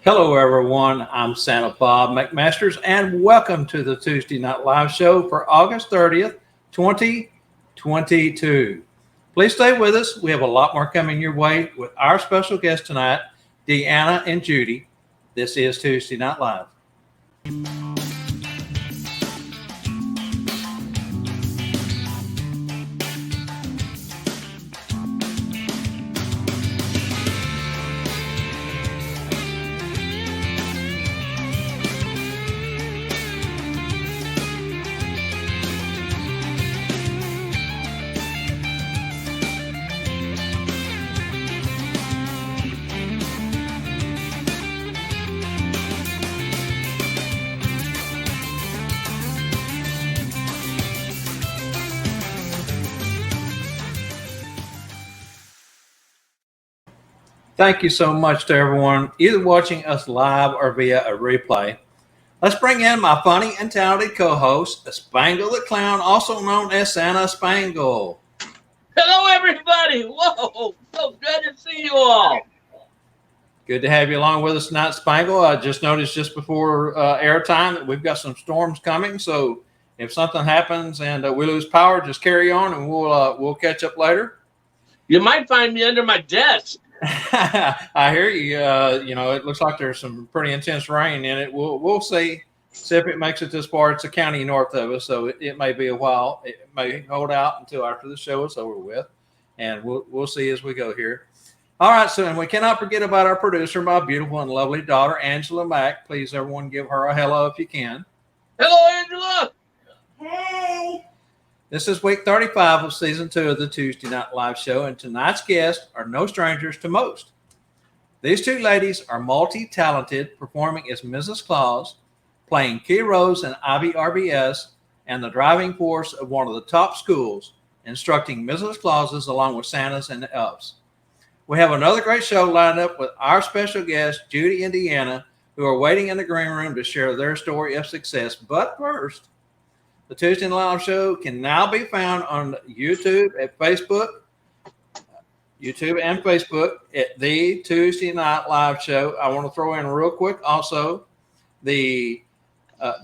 Hello, everyone. I'm Santa Bob McMasters, and welcome to the Tuesday Night Live Show for August 30th, 2022. Please stay with us. We have a lot more coming your way with our special guest tonight, Deanna and Judi. This is Tuesday Night Live. Thank you so much to everyone either watching us live or via a replay. Let's bring in my funny and talented co-host, Spangle the Clown, also known as Santa Spangle. Hello, everybody. Whoa, so good to see you all. Good to have you along with us tonight, Spangle. I just noticed just before airtime that we've got some storms coming. So if something happens and we lose power, just carry on and we'll catch up later. You might find me under my desk. I hear you. It looks like there's some pretty intense rain in it. We'll see if it makes it this far. It's a county north of us, so it may be a while. It may hold out until after the show is over with, and we'll see as we go here. All right, so and we cannot forget about our producer, my beautiful and lovely daughter, Angela Mack. Please, everyone, give her a hello if you can. Hello, Angela. Hey. This is week 35 of season 2 of the Tuesday Night Live Show, and tonight's guests are no strangers to most. These two ladies are multi-talented, performing as Mrs. Claus, playing key roles in IBRBS, and the driving force of one of the top schools, instructing Mrs. Clauses along with Santas and elves. We have another great show lined up with our special guests, Judi and Deanna, who are waiting in the green room to share their story of success. But first, the Tuesday Night Live Show can now be found on YouTube and Facebook at the Tuesday Night Live Show. I want to throw in real quick also the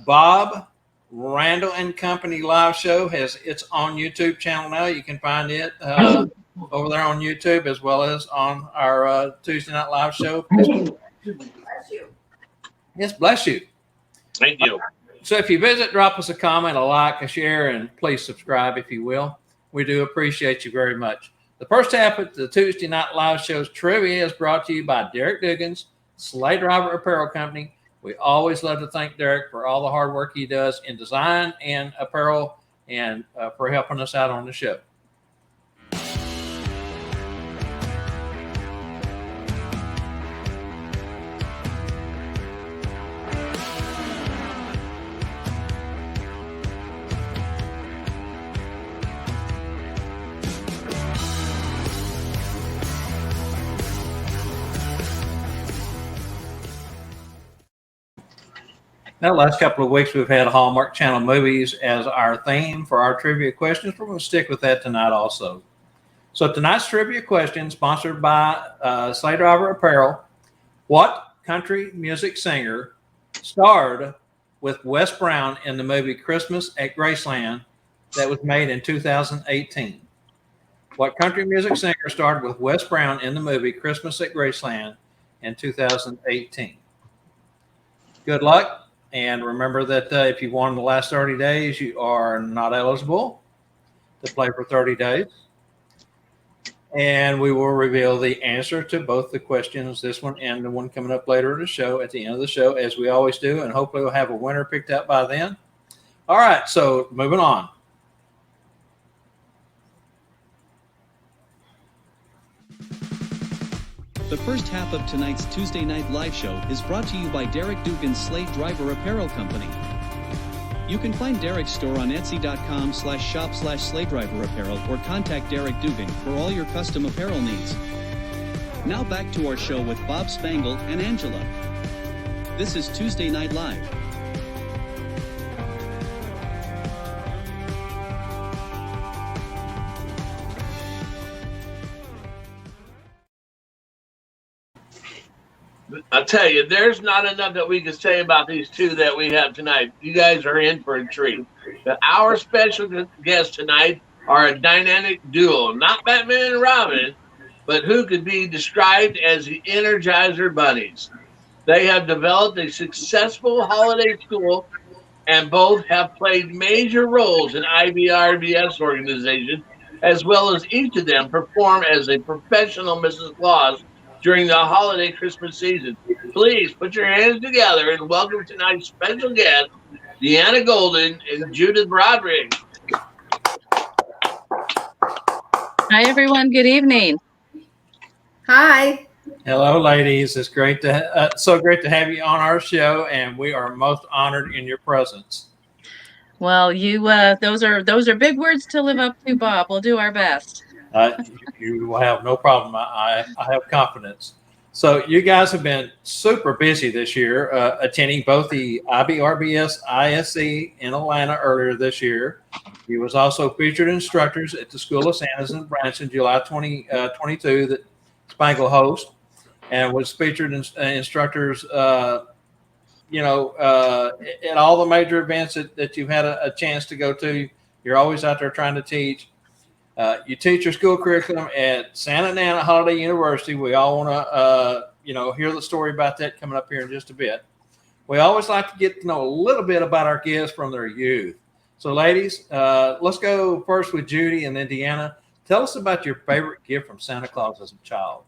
Bob Randall and Company Live Show has its own YouTube channel now. You can find it over there on YouTube as well as on our Tuesday Night Live Show. Bless you. Yes, bless you. Thank you. So if you visit, drop us a comment, a like, a share, and please subscribe if you will. We do appreciate you very much. The first half of the Tuesday Night Live Show's trivia is brought to you by Derek Dugan's Sleigh Driver Apparel Company. We always love to thank Derek for all the hard work he does in design and apparel and for helping us out on the show. Now, the last couple of weeks, we've had Hallmark Channel movies as our theme for our trivia questions. We're going to stick with that tonight also. So tonight's trivia question, sponsored by Sleigh Driver Apparel. What country music singer starred with Wes Brown in the movie Christmas at Graceland that was made in 2018? What country music singer starred with Wes Brown in the movie Christmas at Graceland in 2018? Good luck. And remember that if you won the last 30 days, you are not eligible to play for 30 days. And we will reveal the answer to both the questions, this one and the one coming up later in the show, at the end of the show, as we always do. And hopefully we'll have a winner picked out by then. All right, so moving on. The first half of tonight's Tuesday Night Live Show is brought to you by Derek Dugan's Sleigh Driver Apparel Company. You can find Derek's store on etsy.com/shop/sleighDriverApparel or contact Derek Dugan for all your custom apparel needs. Now back to our show with Bob Spangle and Angela. This is Tuesday Night Live. I'll tell you, there's not enough that we can say about these two that we have tonight. You guys are in for a treat. Our special guests tonight are a dynamic duo, not Batman and Robin, but who could be described as the Energizer Bunnies. They have developed a successful holiday school and both have played major roles in IBRBS organization, as well as each of them perform as a professional Mrs. Claus during the holiday Christmas season. Please put your hands together and welcome tonight's special guests, Deanna Golden and Judith Broderick. Hi, everyone. Good evening. Hi. Hello, ladies. It's great to so great to have you on our show, and we are most honored in your presence. Well, you those are big words to live up to, Bob. We'll do our best. You will have no problem. I have confidence. So you guys have been super busy this year, attending both the IBRBS ISE in Atlanta earlier this year. You was also featured instructors at the School of Santas in Branson, July 2022 that Spangle host, and was featured instructors, at all the major events that you've had a chance to go to. You're always out there trying to teach. You teach your school curriculum at Santa Ana Holiday University. We all want to, hear the story about that coming up here in just a bit. We always like to get to know a little bit about our guests from their youth. So, ladies, let's go first with Judi and then Deanna. Tell us about your favorite gift from Santa Claus as a child.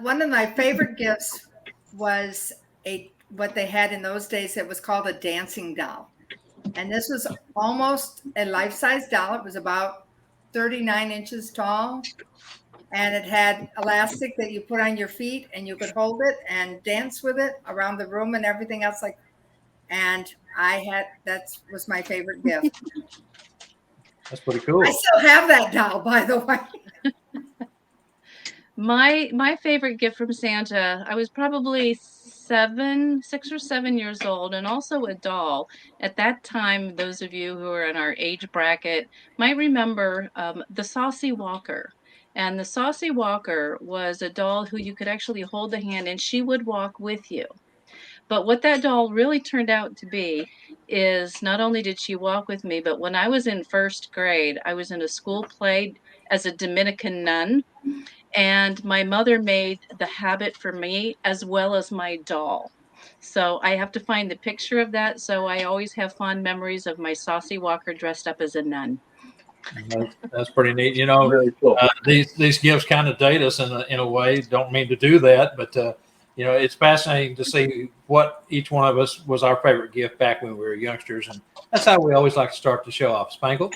One of my favorite gifts was what they had in those days. It was called a dancing doll. And this was almost a life-size doll. It was about 39 inches tall. And it had elastic that you put on your feet and you could hold it and dance with it around the room and everything else. And that was my favorite gift. That's pretty cool. I still have that doll, by the way. My favorite gift from Santa, I was probably 6 or 7 years old, and also a doll. At that time, those of you who are in our age bracket might remember the Saucy Walker. And the Saucy Walker was a doll who you could actually hold the hand, and she would walk with you. But what that doll really turned out to be is not only did she walk with me, but when I was in first grade, I was in a school play as a Dominican nun. And my mother made the habit for me as well as my doll. So I have to find the picture of that. So I always have fond memories of my Saucy Walker dressed up as a nun. That's pretty neat. Very cool. These gifts kind of date us in a way. Don't mean to do that, but it's fascinating to see what each one of us was our favorite gift back when we were youngsters, and that's how we always like to start the show off. Spangle.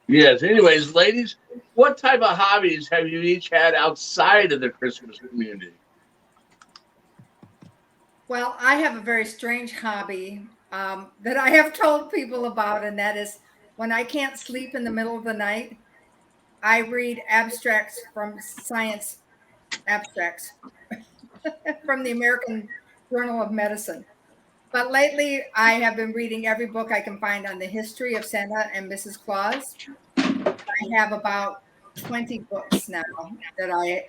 Yes. Anyways, ladies, what type of hobbies have you each had outside of the Christmas community? Well, I have a very strange hobby that I have told people about, and that is when I can't sleep in the middle of the night, I read abstracts from science abstracts from the American Journal of Medicine. But lately, I have been reading every book I can find on the history of Santa and Mrs. Claus. I have about 20 books now that I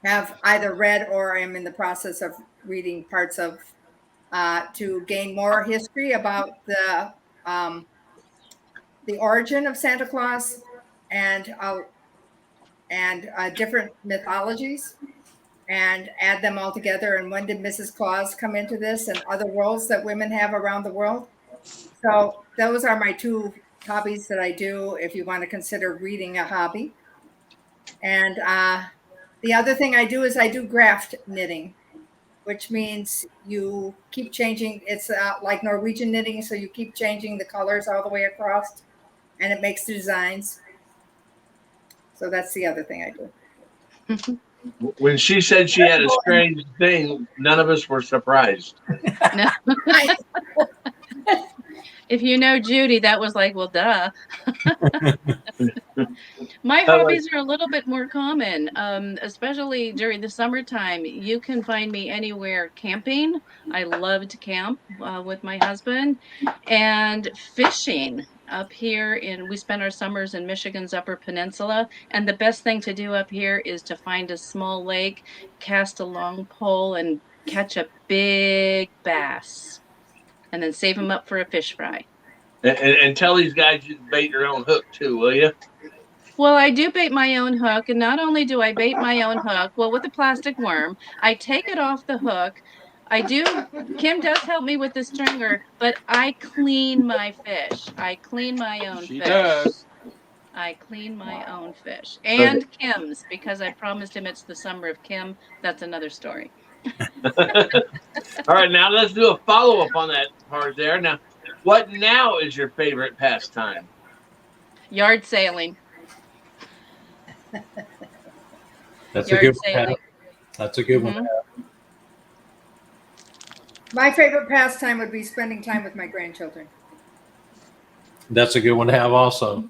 have either read or am in the process of reading parts of to gain more history about the origin of Santa Claus and different mythologies, and add them all together. And when did Mrs. Claus come into this, and other roles that women have around the world? So those are my two hobbies that I do, if you want to consider reading a hobby. And the other thing I do is I do graft knitting, which means you keep changing. It's like Norwegian knitting, so you keep changing the colors all the way across, and it makes the designs. So that's the other thing I do. When she said she had a strange thing, none of us were surprised. No. If you know Judi, that was like, well, duh. My How about- hobbies are a little bit more common, especially during the summertime. You can find me anywhere camping. I love to camp with my husband, and fishing up here we spend our summers in Michigan's Upper Peninsula. And the best thing to do up here is to find a small lake, cast a long pole, and catch a big bass, and then save them up for a fish fry. and tell these guys you bait your own hook too, will you? Well, I do bait my own hook, and not only do I bait my own hook, well, with a plastic worm, I take it off the hook. Kim does help me with the stringer, but I clean my fish. I clean my own She fish. does. I clean my own fish. Okay. And Kim's, because I promised him it's the summer of Kim. That's another story. All right, now let's do a follow up on that part there. Now, what now is your favorite pastime? Yard sailing. That's Yard a good one. sailing. That's a good one. Mhm. My favorite pastime would be spending time with my grandchildren. That's a good one to have also.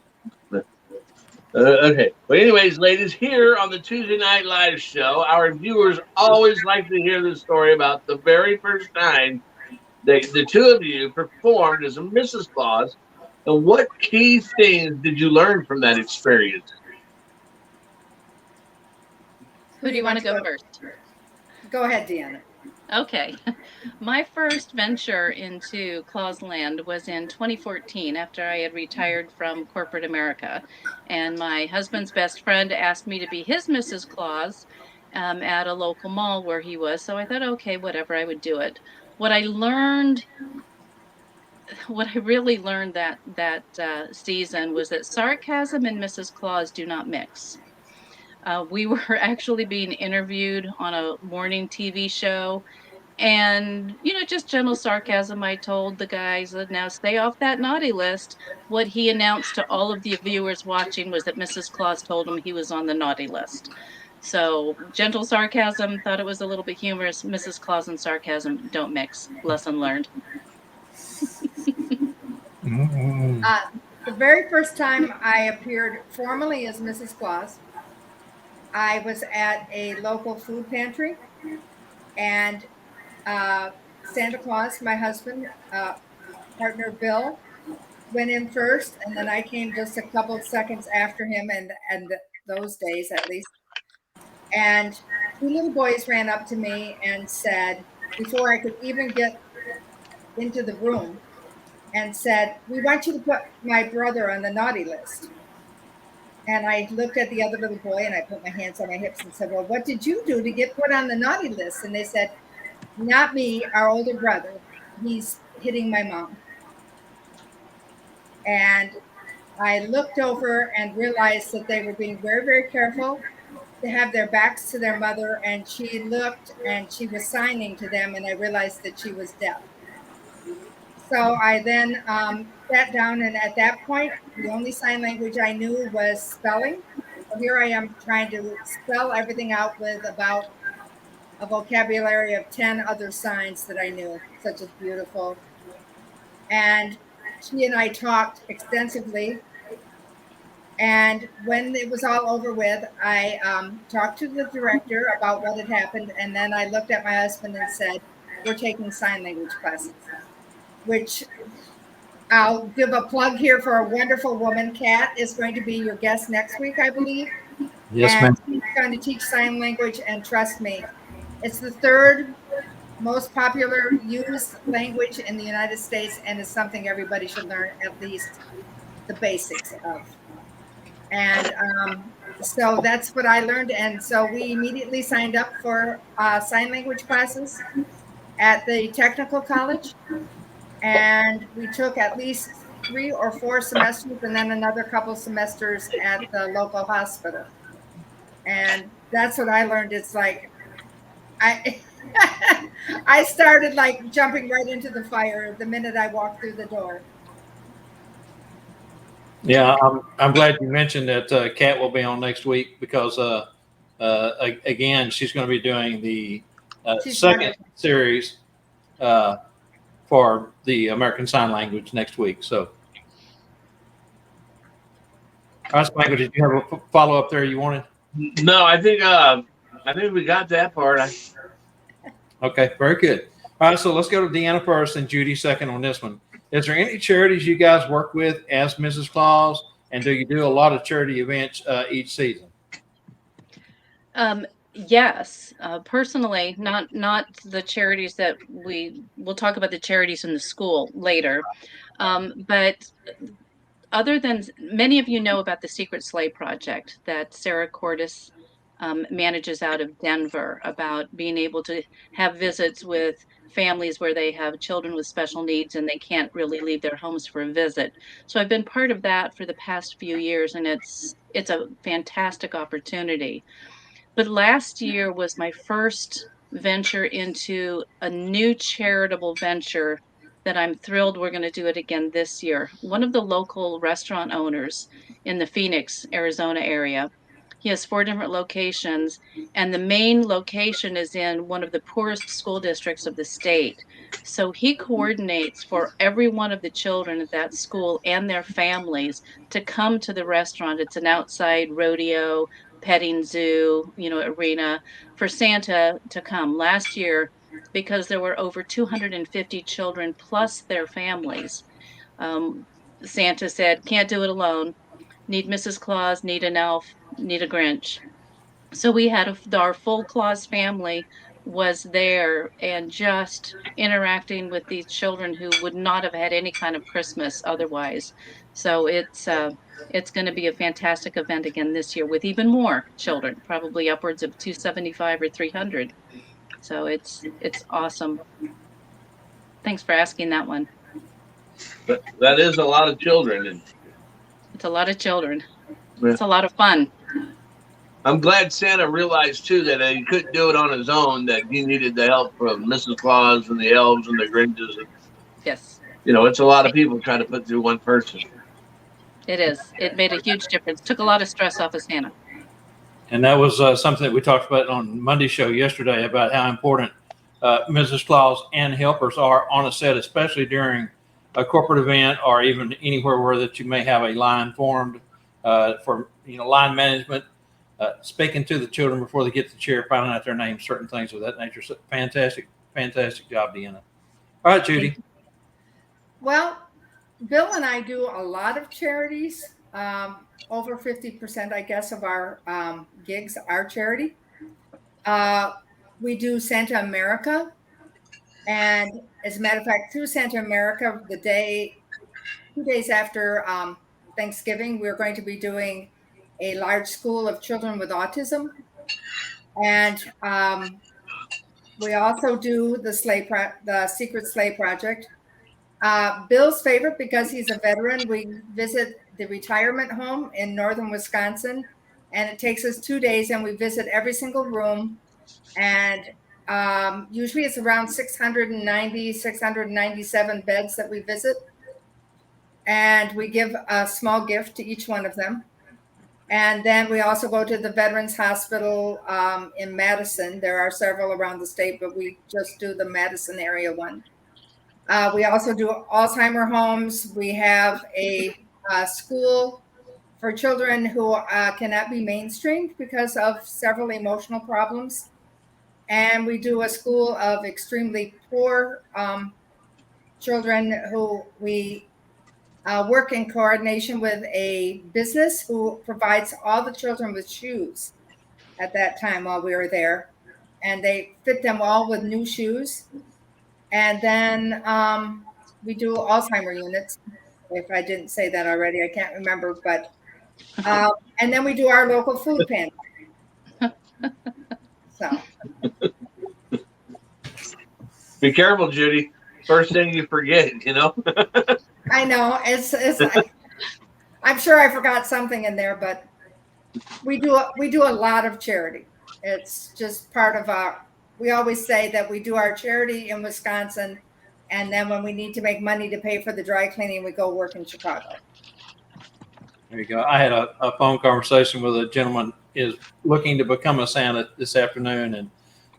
Okay. But anyways, ladies, here on the Tuesday Night Live show, our viewers always like to hear the story about the very first time the two of you performed as a Mrs. Claus, and what key things did you learn from that experience? Who do you want to go first? Go ahead, Deanna. Okay. My first venture into Claus Land was in 2014 after I had retired from corporate America. And my husband's best friend asked me to be his Mrs. Claus at a local mall where he was. So I thought, okay, whatever, I would do it. What I really learned that season was that sarcasm and Mrs. Claus do not mix. We were actually being interviewed on a morning TV show, and just gentle sarcasm. I told the guys, now stay off that naughty list. What he announced to all of the viewers watching was that Mrs. Claus told him he was on the naughty list. So gentle sarcasm, thought it was a little bit humorous. Mrs. Claus and sarcasm don't mix. Lesson learned. The very first time I appeared formally as Mrs. Claus, I was at a local food pantry, and Santa Claus, my husband, partner Bill, went in first, and then I came just a couple of seconds after him, and those days at least. And two little boys ran up to me and said, before I could even get into the room, and said, "We want you to put my brother on the naughty list." And I looked at the other little boy, and I put my hands on my hips and said, "Well, what did you do to get put on the naughty list?" And they said, "Not me, our older brother. He's hitting my mom." And I looked over and realized that they were being very, very careful to have their backs to their mother. And she looked and she was signing to them, and I realized that she was deaf. So I then sat down, and at that point, the only sign language I knew was spelling. So here I am trying to spell everything out with about a vocabulary of 10 other signs that I knew, such as beautiful. And she and I talked extensively. And when it was all over with, I talked to the director about what had happened. And then I looked at my husband and said, "We're taking sign language classes," which I'll give a plug here for a wonderful woman. Kat is going to be your guest next week, I believe. Yes, and ma'am. she's going to teach sign language, and trust me, it's the third most popular used language in the United States, and it's something everybody should learn at least the basics of. And so that's what I learned. And so we immediately signed up for sign language classes at the technical college. And we took at least 3 or 4 semesters, and then another couple semesters at the local hospital. And that's what I learned. It's like I I started like jumping right into the fire the minute I walked through the door. Yeah, I'm glad you mentioned that Kat will be on next week, because again, she's going to be doing the She's second wonderful. series for for the American Sign Language next week. So, all right, Spangle, did you have a follow up there you wanted? No, I think we got that part. Okay, very good. All right, so let's go to Deanna first and Judi second on this one. Is there any charities you guys work with as Mrs. Claus, and do you do a lot of charity events each season? Yes, personally, not the charities that we'll talk about the charities in the school later, but other than many of you know about the Secret Sleigh Project that Sarah Cordes manages out of Denver, about being able to have visits with families where they have children with special needs and they can't really leave their homes for a visit. So I've been part of that for the past few years, and it's a fantastic opportunity. But last year was my first venture into a new charitable venture that I'm thrilled we're going to do it again this year. One of the local restaurant owners in the Phoenix, Arizona area, he has 4 different locations, and the main location is in one of the poorest school districts of the state. So he coordinates for every one of the children at that school and their families to come to the restaurant. It's an outside rodeo, petting zoo, arena for Santa to come. Last year, because there were over 250 children plus their families, Santa said, can't do it alone. Need Mrs. Claus, need an elf, need a Grinch. So we had our full Claus family was there and just interacting with these children who would not have had any kind of Christmas otherwise. So it's going to be a fantastic event again this year with even more children, probably upwards of 275 or 300. So it's awesome. Thanks for asking that one. But that is a lot of children, and It's a lot of children. Yeah. It's a lot of fun. I'm glad Santa realized too that he couldn't do it on his own. That he needed the help from Mrs. Claus and the elves and the Grinches. And, Yes, it's a lot of people trying to put through one person. it is. It made a huge difference. Took a lot of stress off of Santa. And that was something that we talked about on Monday's show yesterday about how important Mrs. Claus and helpers are on a set, especially during a corporate event or even anywhere where that you may have a line formed for line management, speaking to the children before they get to the chair, finding out their names, certain things of that nature. So fantastic job, Deanna. All right, Judi. Well, Bill and I do a lot of charities. Over 50%, I guess, of our gigs are charity. We do Santa America. And as a matter of fact, through Santa America, 2 days after Thanksgiving, we're going to be doing a large school of children with autism. And we also do the Secret Sleigh Project. Bill's favorite, because he's a veteran, we visit the retirement home in northern Wisconsin, and it takes us 2 days, and we visit every single room. And usually it's around 697 beds that we visit. And we give a small gift to each one of them. And then we also go to the Veterans Hospital in Madison. There are several around the state, but we just do the Madison area one. We also do Alzheimer homes. We have a school for children who cannot be mainstreamed because of several emotional problems. And we do a school of extremely poor children who we work in coordination with a business who provides all the children with shoes at that time while we were there. And they fit them all with new shoes. And then we do Alzheimer units. If I didn't say that already, I can't remember. But and then we do our local food pantry. So Be careful, Judi. First thing you forget, I know it's I'm sure I forgot something in there, but we do a lot of charity. It's just part of we always say that we do our charity in Wisconsin, and then when we need to make money to pay for the dry cleaning, we go work in Chicago. There you go. I had a phone conversation with a gentleman is looking to become a Santa this afternoon, and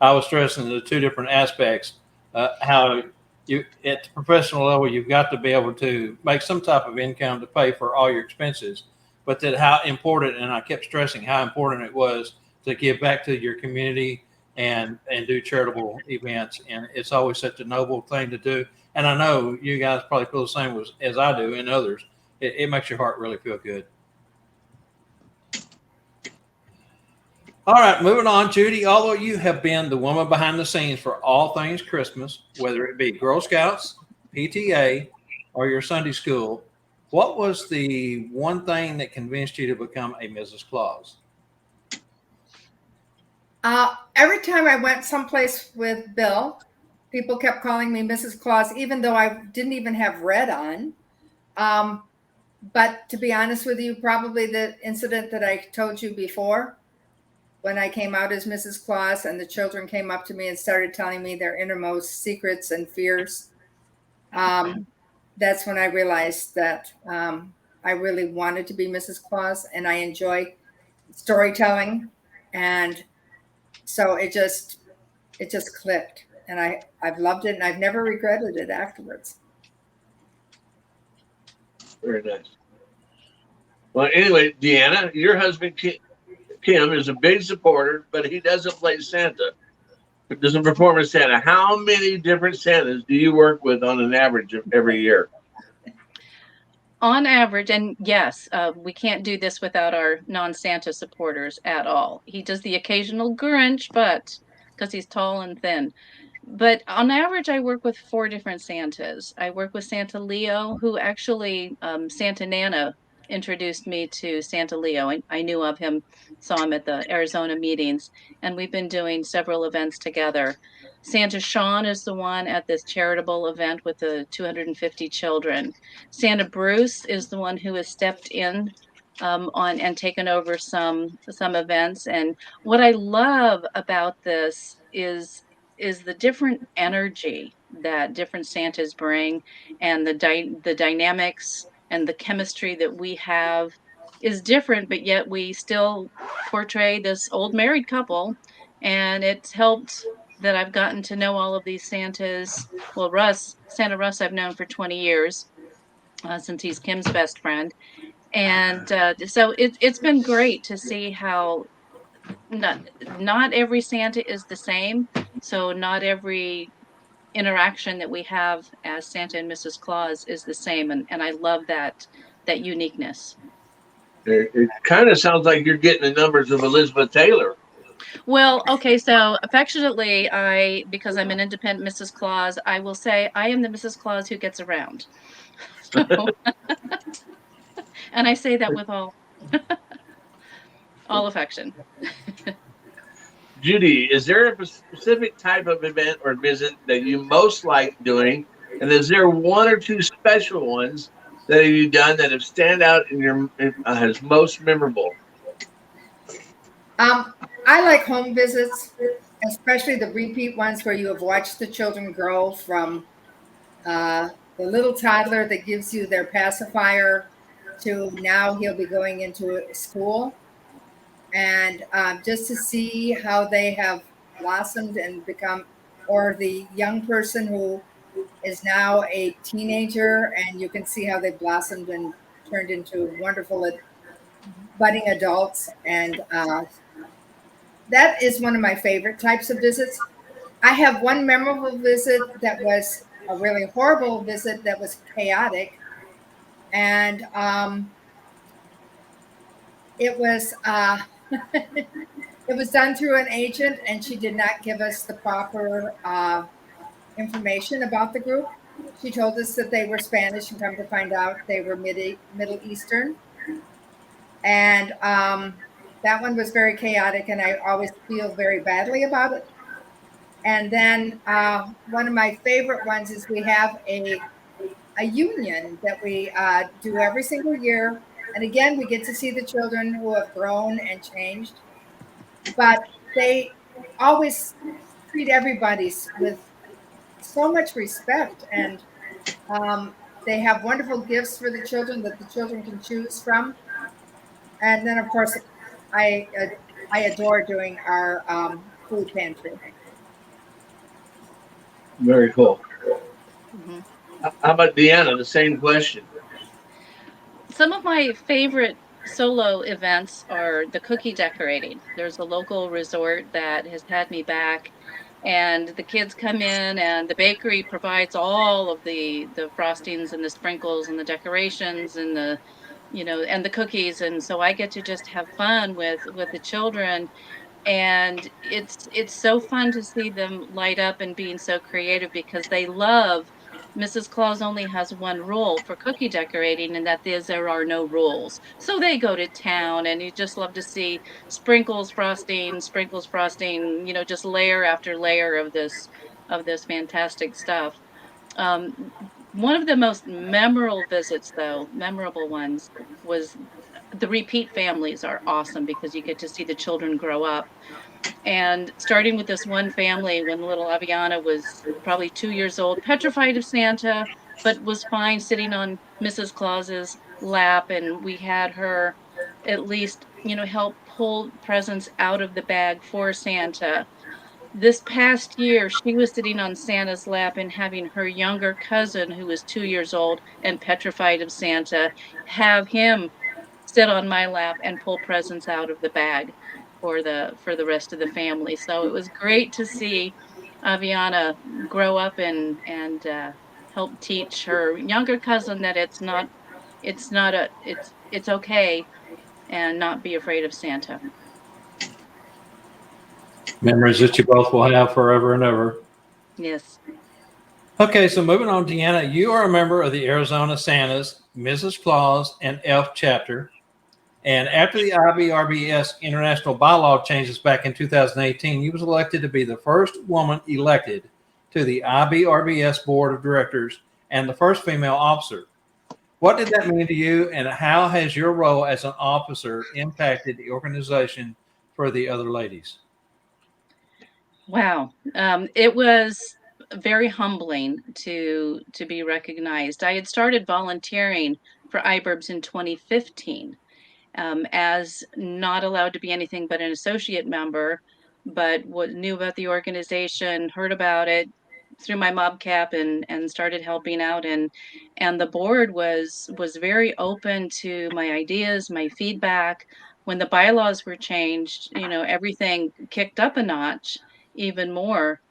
I was stressing the 2 different aspects, how you at the professional level, you've got to be able to make some type of income to pay for all your expenses. But that how important, and I kept stressing how important it was to give back to your community and do charitable events. And it's always such a noble thing to do. And I know you guys probably feel the same as I do and others. It makes your heart really feel good. All right, moving on, Judi. Although you have been the woman behind the scenes for all things Christmas, whether it be Girl Scouts, PTA, or your Sunday school, what was the one thing that convinced you to become a Mrs. Claus? Every time I went someplace with Bill, people kept calling me Mrs. Claus, even though I didn't even have red on. But to be honest with you, probably the incident that I told you before, when I came out as Mrs. Claus and the children came up to me and started telling me their innermost secrets and fears, that's when I realized that I really wanted to be Mrs. Claus, and I enjoy storytelling. And so it just clicked, and I've loved it, and I've never regretted it afterwards. Very nice. Well, anyway, Deanna, your husband Kim is a big supporter, but he doesn't play Santa. He doesn't perform as Santa. How many different Santas do you work with on an average of every year? On average, and yes, we can't do this without our non-Santa supporters at all. He does the occasional Grinch, but because he's tall and thin. But on average, I work with 4 different Santas. I work with Santa Leo, who actually Santa Nana introduced me to Santa Leo. I knew of him, saw him at the Arizona meetings, and we've been doing several events together. Santa Sean is the one at this charitable event with the 250 children. Santa Bruce is the one who has stepped in on and taken over some events. And what I love about this is the different energy that different Santas bring, and the dynamics and the chemistry that we have is different, but yet we still portray this old married couple. And it's helped that I've gotten to know all of these Santas. Well, Santa Russ, I've known for 20 years, since he's Kim's best friend. And so it's been great to see how not every Santa is the same. So not every interaction that we have as Santa and Mrs. Claus is the same. And I love that uniqueness. It kind of sounds like you're getting the numbers of Elizabeth Taylor. Well, okay, so affectionately, because I'm an independent Mrs. Claus, I will say I am the Mrs. Claus who gets around. So, and I say that with all affection. Judi, is there a specific type of event or visit that you most like doing? And is there one or two special ones that you've done that have stand out as most memorable? I like home visits, especially the repeat ones where you have watched the children grow from the little toddler that gives you their pacifier to now he'll be going into school. And just to see how they have blossomed and become, or the young person who is now a teenager, and you can see how they blossomed and turned into wonderful budding adults. And that is one of my favorite types of visits. I have one memorable visit that was a really horrible visit that was chaotic. And it was it was done through an agent, and she did not give us the proper information about the group. She told us that they were Spanish, and come to find out they were Middle Eastern. And that one was very chaotic, and I always feel very badly about it. And then one of my favorite ones is we have a union that we do every single year. And again, we get to see the children who have grown and changed, but they always treat everybody with so much respect. And they have wonderful gifts for the children that the children can choose from. And then, of course, I adore doing our food pantry. Very cool. How about Deanna? The same question. Some of my favorite solo events are the cookie decorating. There's a local resort that has had me back, and the kids come in and the bakery provides all of the frostings and the sprinkles and the decorations and the and the cookies, and so I get to just have fun with the children, and it's so fun to see them light up and being so creative because they love Mrs. Claus only has one rule for cookie decorating, and that is there are no rules. So they go to town, and you just love to see sprinkles, frosting, just layer after layer of this fantastic stuff. Um, One of the most memorable ones, was the repeat families are awesome because you get to see the children grow up, and starting with this one family when little Aviana was probably 2 years old, petrified of Santa, but was fine sitting on Mrs. Claus's lap. And we had her at least, help pull presents out of the bag for Santa. This past year, she was sitting on Santa's lap and having her younger cousin, who was 2 years old and petrified of Santa, have him sit on my lap and pull presents out of the bag for the rest of the family. So it was great to see Aviana grow up and help teach her younger cousin that it's okay, and not be afraid of Santa. Memories that you both will have forever and ever. Yes. Okay, so moving on, Deanna, you are a member of the Arizona Santas, Mrs. Claus, and Elf chapter. And after the IBRBS international bylaw changes back in 2018, you was elected to be the first woman elected to the IBRBS board of directors and the first female officer. What did that mean to you, and how has your role as an officer impacted the organization for the other ladies? Wow. It was very humbling to be recognized. I had started volunteering for iBurbs in 2015, as not allowed to be anything but an associate member, but what knew about the organization, heard about it through my mob cap, and started helping out, and the board was very open to my ideas, my feedback. When the bylaws were changed, everything kicked up a notch even more.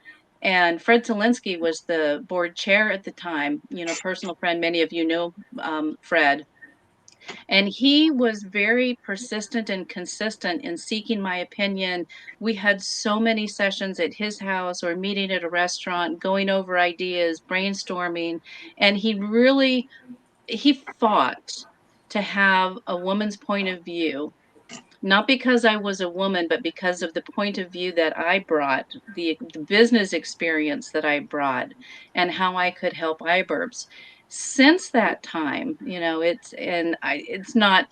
And Fred Zelinsky was the board chair at the time, personal friend. Many of you know Fred, and he was very persistent and consistent in seeking my opinion. We had so many sessions at his house or meeting at a restaurant, going over ideas, brainstorming, and he fought to have a woman's point of view, not because I was a woman, but because of the point of view that I brought, the business experience that I brought, and how I could help iBurbs. Since that time, it's not,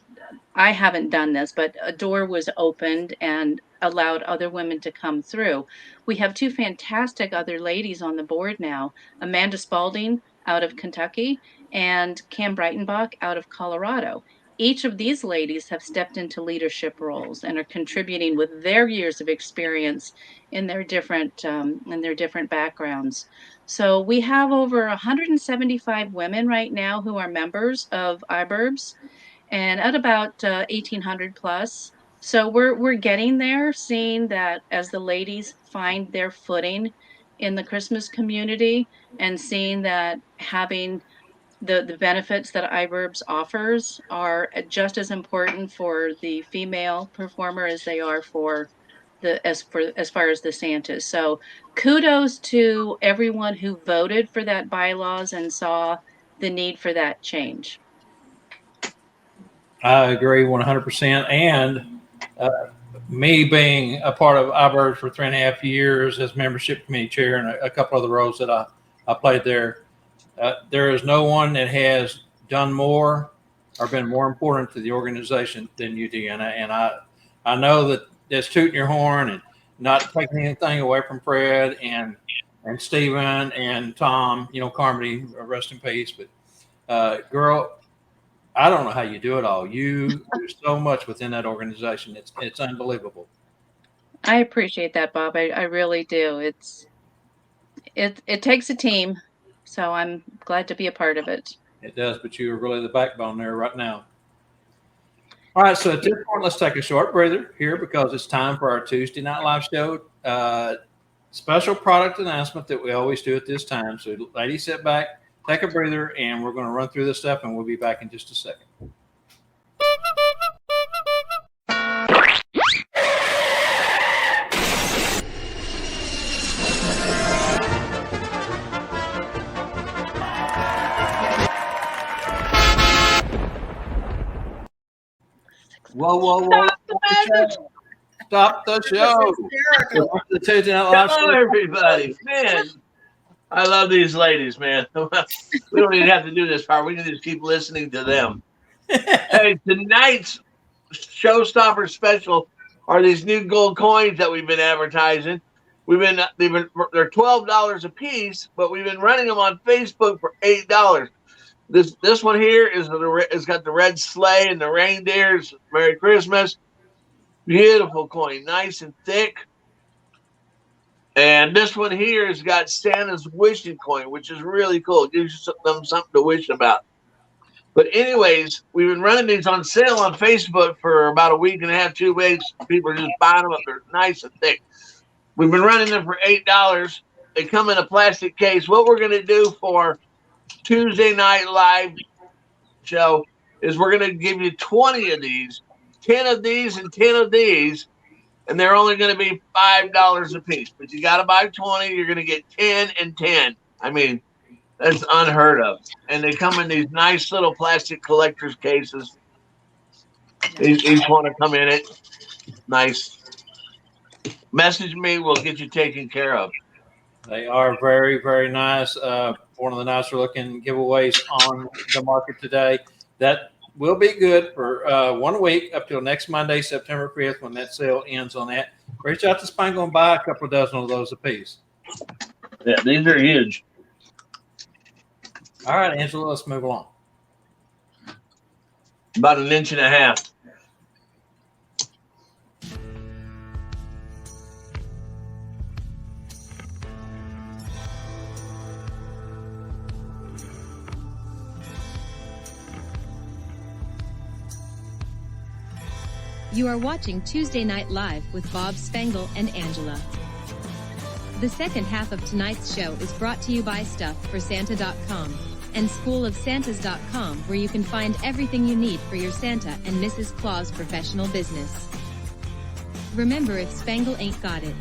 I haven't done this, but a door was opened and allowed other women to come through. We have two fantastic other ladies on the board now, Amanda Spalding out of Kentucky and Cam Breitenbach out of Colorado. Each of these ladies have stepped into leadership roles and are contributing with their years of experience in their different backgrounds. So we have over 175 women right now who are members of iBurbs, and at about 1,800 plus. So we're getting there, seeing that as the ladies find their footing in the Christmas community, and seeing that having the benefits that iBurbs offers are just as important for the female performer as they are for as far as the Santas. So kudos to everyone who voted for that bylaws and saw the need for that change. I agree 100%. And uh, me being a part of iBird for 3.5 years as membership committee chair and a couple other roles that I played there, there is no one that has done more or been more important to the organization than you, Deanna. And I know that that's tooting your horn and not taking anything away from Fred and Stephen and Tom, Carmody, rest in peace. But girl, I don't know how you do it all. You do so much within that organization. It's unbelievable. I appreciate that, Bob. I really do. It takes a team. So I'm glad to be a part of it. It does, but you are really the backbone there right now. All right, so at this point, let's take a short breather here because it's time for our Tuesday Night Live show. Special product announcement that we always do at this time. So, ladies, sit back, take a breather, and we're going to run through this stuff, and we'll be back in just a second. Whoa, whoa, whoa. Stop the show. The Tuesday Night Live Hello, everybody. Man, I love these ladies, man. We don't even have to do this part. We can just keep listening to them. Hey, tonight's showstopper special are these new gold coins that we've been advertising. They're $12 a piece, but we've been running them on Facebook for $8. This one here is got the red sleigh and the reindeers. Merry Christmas. Beautiful coin, nice and thick. And this one here has got Santa's wishing coin, which is really cool. It gives them something to wish about. But anyways, we've been running these on sale on Facebook for about a week and a half, 2 weeks. People are just buying them up. They're nice and thick. We've been running them for $8. They come in a plastic case. What we're going to do for Tuesday Night Live show is we're going to give you 20 of these, 10 of these and 10 of these, and they're only going to be $5 a piece. But you got to buy 20. You're going to get 10 and 10. I mean, that's unheard of. And they come in these nice little plastic collector's cases. Each one to come in it. Nice. Message me. We'll get you taken care of. They are very, very nice. One of the nicer looking giveaways on the market today. That will be good for 1 week up till next Monday, September 5th, when that sale ends on that. Reach out to Spangle and buy a couple of dozen of those a piece. Yeah, these are huge. All right, Angela, let's move along. About 1.5 inches. You are watching Tuesday Night Live with Bob Spangle and Angela. The second half of tonight's show is brought to you by StuffForSanta.com and SchoolOfSantas.com, where you can find everything you need for your Santa and Mrs. Claus professional business. Remember, if Spangle ain't got it,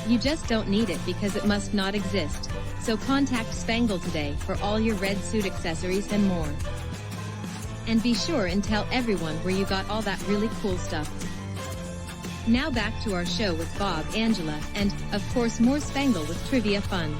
you just don't need it because it must not exist. So contact Spangle today for all your red suit accessories and more. And be sure and tell everyone where you got all that really cool stuff. Now back to our show with Bob, Angela, and, of course, more Spangle with trivia fun.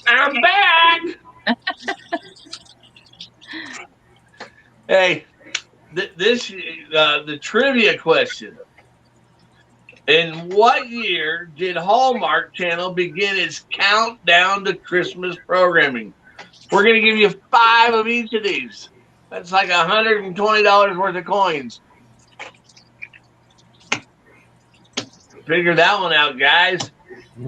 I'm back. Hey, the trivia question. In what year did Hallmark Channel begin its countdown to Christmas programming? We're going to give you 5 of each of these. That's like $120 worth of coins. Figure that one out, guys.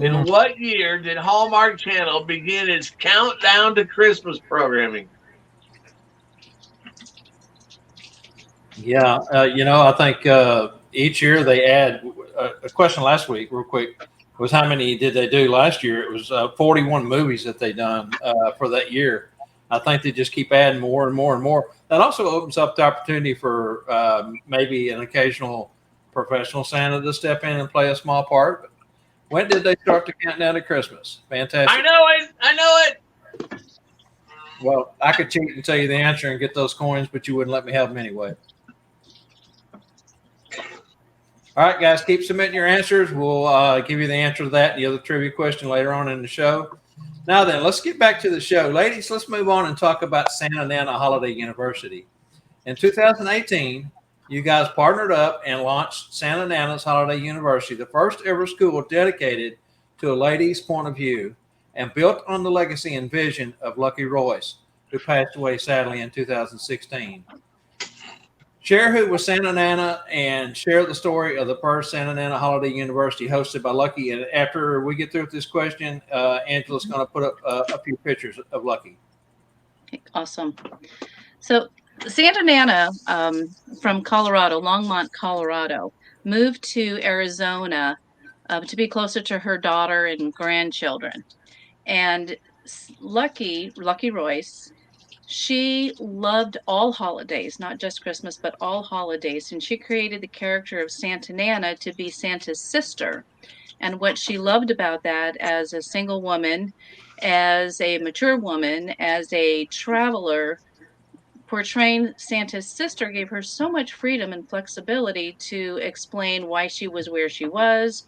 In what year did Hallmark Channel begin its countdown to Christmas programming? Yeah, I think each year they add a question last week, real quick, was how many did they do last year? It was 41 movies that they done for that year. I think they just keep adding more and more and more. That also opens up the opportunity for maybe an occasional professional Santa to step in and play a small part. When did they start to count down to Christmas? Fantastic. I know it. I know it. Well, I could cheat and tell you the answer and get those coins, but you wouldn't let me have them anyway. All right, guys, keep submitting your answers. We'll give you the answer to that and the other trivia question later on in the show. Now then, let's get back to the show. Ladies, let's move on and talk about Santa Nana Holiday University. In 2018, you guys partnered up and launched Santa Nana's Holiday University, the first ever school dedicated to a lady's point of view and built on the legacy and vision of Lucky Royce, who passed away sadly in 2016. Share who was Santa Nana and share the story of the first Santa Nana Holiday University hosted by Lucky. And after we get through with this question, Angela's going to put up a few pictures of Lucky. Awesome. So Santa Nana from Colorado, Longmont, Colorado, moved to Arizona to be closer to her daughter and grandchildren. And Lucky Royce, she loved all holidays, not just Christmas, but all holidays. And she created the character of Santa Nana to be Santa's sister. And what she loved about that as a single woman, as a mature woman, as a traveler, portraying Santa's sister gave her so much freedom and flexibility to explain why she was where she was,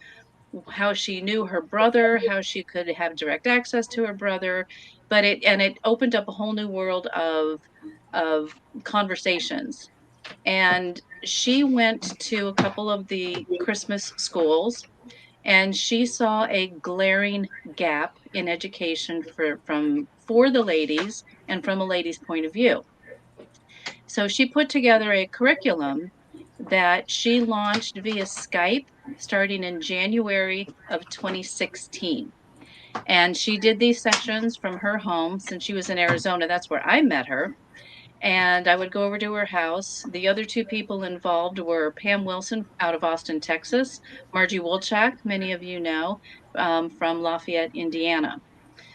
how she knew her brother, how she could have direct access to her brother, but it opened up a whole new world of conversations. And she went to a couple of the Christmas schools, and she saw a glaring gap in education for the ladies and from a lady's point of view. So she put together a curriculum that she launched via Skype starting in January of 2016. And she did these sessions from her home since she was in Arizona. That's where I met her. And I would go over to her house. The other two people involved were Pam Wilson out of Austin, Texas, Margie Wolchak, many of you know, from Lafayette, Indiana.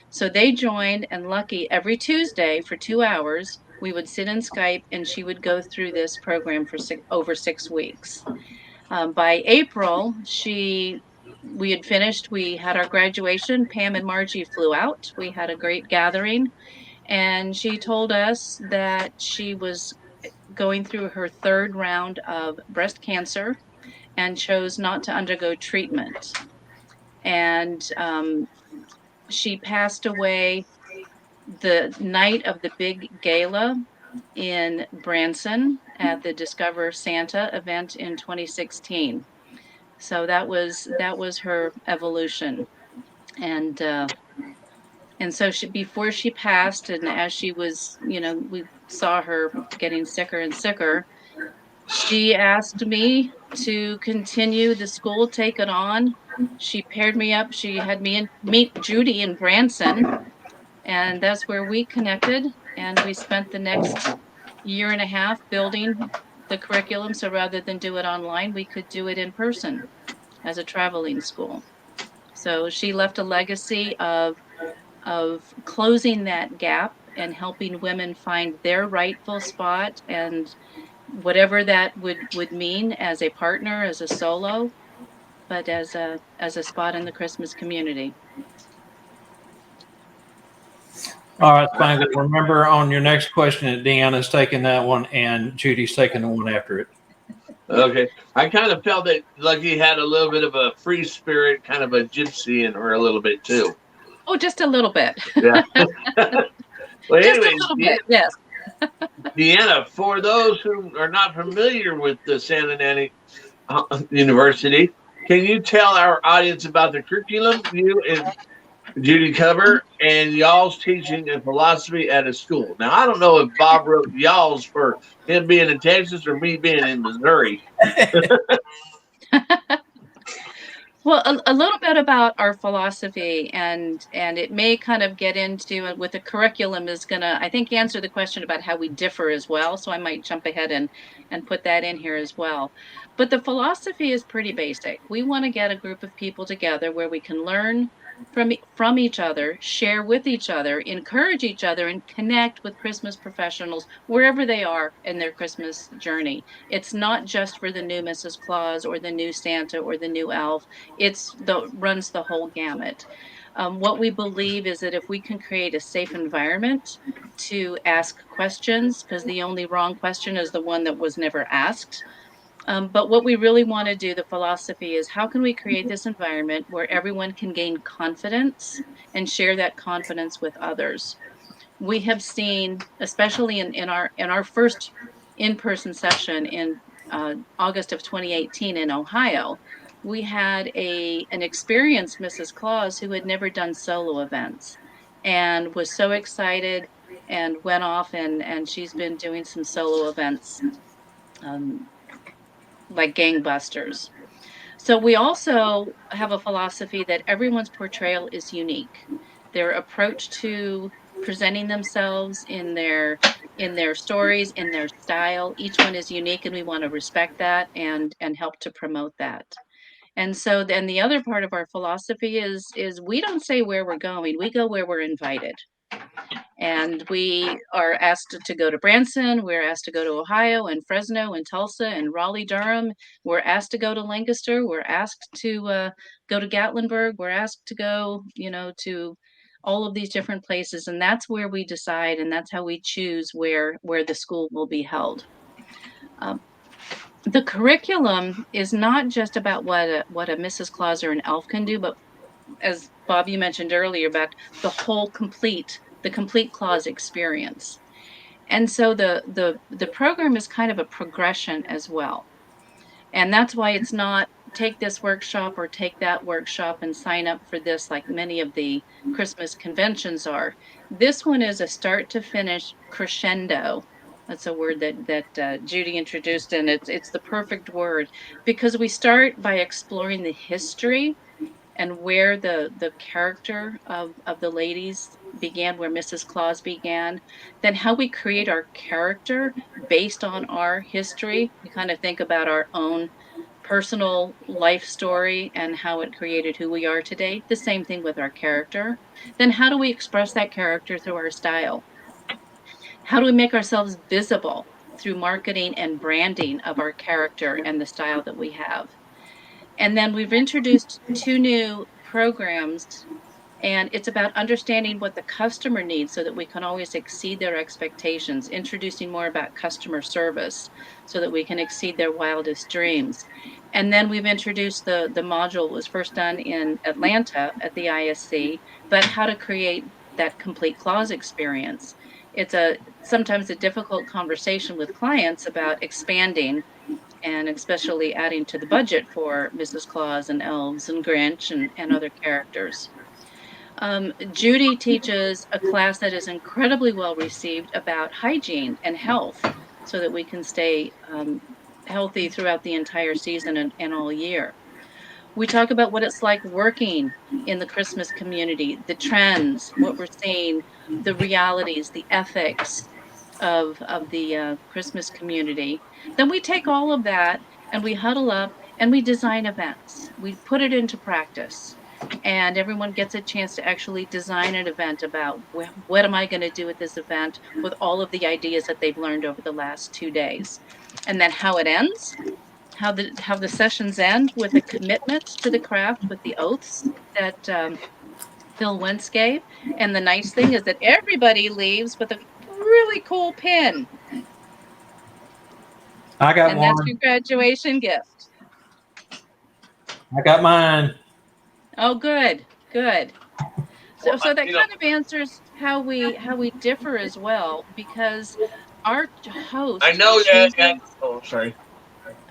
So they joined, and Lucky, every Tuesday for 2 hours, we would sit in Skype and she would go through this program for over 6 weeks. By April, we had finished. We had our graduation. Pam and Margie flew out. We had a great gathering, and she told us that she was going through her 3rd round of breast cancer and chose not to undergo treatment. And she passed away the night of the big gala in Branson at the Discover Santa event in 2016. So that was her evolution. And so before she passed, and as she was, we saw her getting sicker and sicker, she asked me to continue the school, take it on. She paired me up. She had me meet Judi in Branson, and that's where we connected. And we spent the next year and a half building the curriculum. So rather than do it online, we could do it in person as a traveling school. So she left a legacy of closing that gap and helping women find their rightful spot, and whatever that would mean as a partner, as a solo, but as a spot in the Christmas community. All right, fine. Remember, on your next question, that Deanna's taking that one and Judy's taking the one after it. Okay. I kind of felt that Lucky had a little bit of a free spirit, kind of a gypsy in her a little bit too. Oh, just a little bit. Yeah. Well, just anyways, a little bit, yes. Deanna, for those who are not familiar with the Santa Nana University, can you tell our audience about the curriculum you and Judi cover and y'all's teaching and philosophy at a school? Now, I don't know if Bob wrote y'all's for him being in Texas or me being in Missouri. Well, a little bit about our philosophy, and it may kind of get into with the curriculum is going to, I think, answer the question about how we differ as well. So I might jump ahead and put that in here as well. But the philosophy is pretty basic. We want to get a group of people together where we can learn, from each other, share with each other, encourage each other, and connect with Christmas professionals wherever they are in their Christmas journey. It's not just for the new Mrs. Claus or the new Santa or the new elf. It's the runs the whole gamut. What we believe is that if we can create a safe environment to ask questions, because the only wrong question is the one that was never asked. But what we really want to do, the philosophy is how can we create this environment where everyone can gain confidence and share that confidence with others? We have seen, especially in our first in-person session in August of 2018 in Ohio, we had an experienced Mrs. Claus who had never done solo events and was so excited and went off and she's been doing some solo events um, like gangbusters. So we also have a philosophy that everyone's portrayal is unique. Their approach to presenting themselves in their stories, in their style, each one is unique and we want to respect that and help to promote that. And so then the other part of our philosophy is we don't say where we're going. We go where we're invited. And we are asked to go to Branson. We're asked to go to Ohio and Fresno and Tulsa and Raleigh, Durham. We're asked to go to Lancaster. We're asked to go to Gatlinburg. We're asked to go, to all of these different places. And that's where we decide, and that's how we choose where the school will be held. Um, the curriculum is not just about what a Mrs. Claus or an elf can do, but as Bob, you mentioned earlier about the complete clause experience. And so the program is kind of a progression as well. And that's why it's not take this workshop or take that workshop and sign up for this like many of the Christmas conventions are. This one is a start to finish crescendo. That's a word that Judi introduced, and it's the perfect word because we start by exploring the history and where the character of the ladies began, where Mrs. Claus began, then how we create our character based on our history. We kind of think about our own personal life story and how it created who we are today. The same thing with our character. Then how do we express that character through our style? How do we make ourselves visible through marketing and branding of our character and the style that we have? And then we've introduced two new programs, and it's about understanding what the customer needs so that we can always exceed their expectations, introducing more about customer service so that we can exceed their wildest dreams. And then we've introduced the module was first done in Atlanta at the ISC, but how to create that complete clause experience. It's sometimes a difficult conversation with clients about expanding and especially adding to the budget for Mrs. Claus and elves and Grinch and other characters. Judi teaches a class that is incredibly well received about hygiene and health so that we can stay healthy throughout the entire season and all year. We talk about what it's like working in the Christmas community, the trends, what we're seeing, the realities, the ethics of the Christmas community. Then we take all of that and we huddle up and we design events. We put it into practice, and everyone gets a chance to actually design an event about what am I going to do at this event with all of the ideas that they've learned over the last 2 days, and then how it ends. How the sessions end with a commitment to the craft, with the oaths that Phil Wentz gave. And the nice thing is that everybody leaves with a really cool pin. I got And one. that's your graduation gift. I got mine. Oh, good, good. So, Well, so that kind of answers how we differ as well, because our host I know that. chooses. Oh, sorry.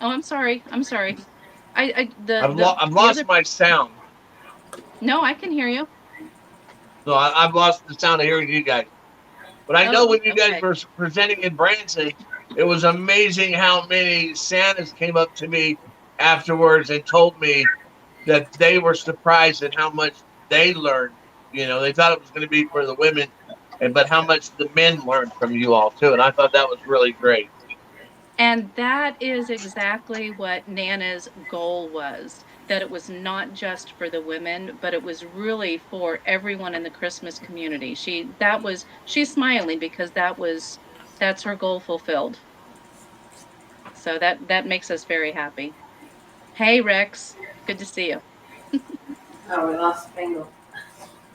Oh, I'm sorry. I'm sorry. I I've the other. lost my sound. No, I can hear you. No, I've lost the sound of hearing you guys. But I know Oh, when you guys okay. were presenting in Branson, it was amazing how many Santas came up to me afterwards and told me that they were surprised at how much they learned. You know, they thought it was going to be for the women, but how much the men learned from you all too. And I thought that was really great. And that is exactly what Nana's goal was, that it was not just for the women, but it was really for everyone in the Christmas community. She's smiling because that's her goal fulfilled. So that makes us very happy. Hey Rex, good to see you. Oh, we lost Spangle.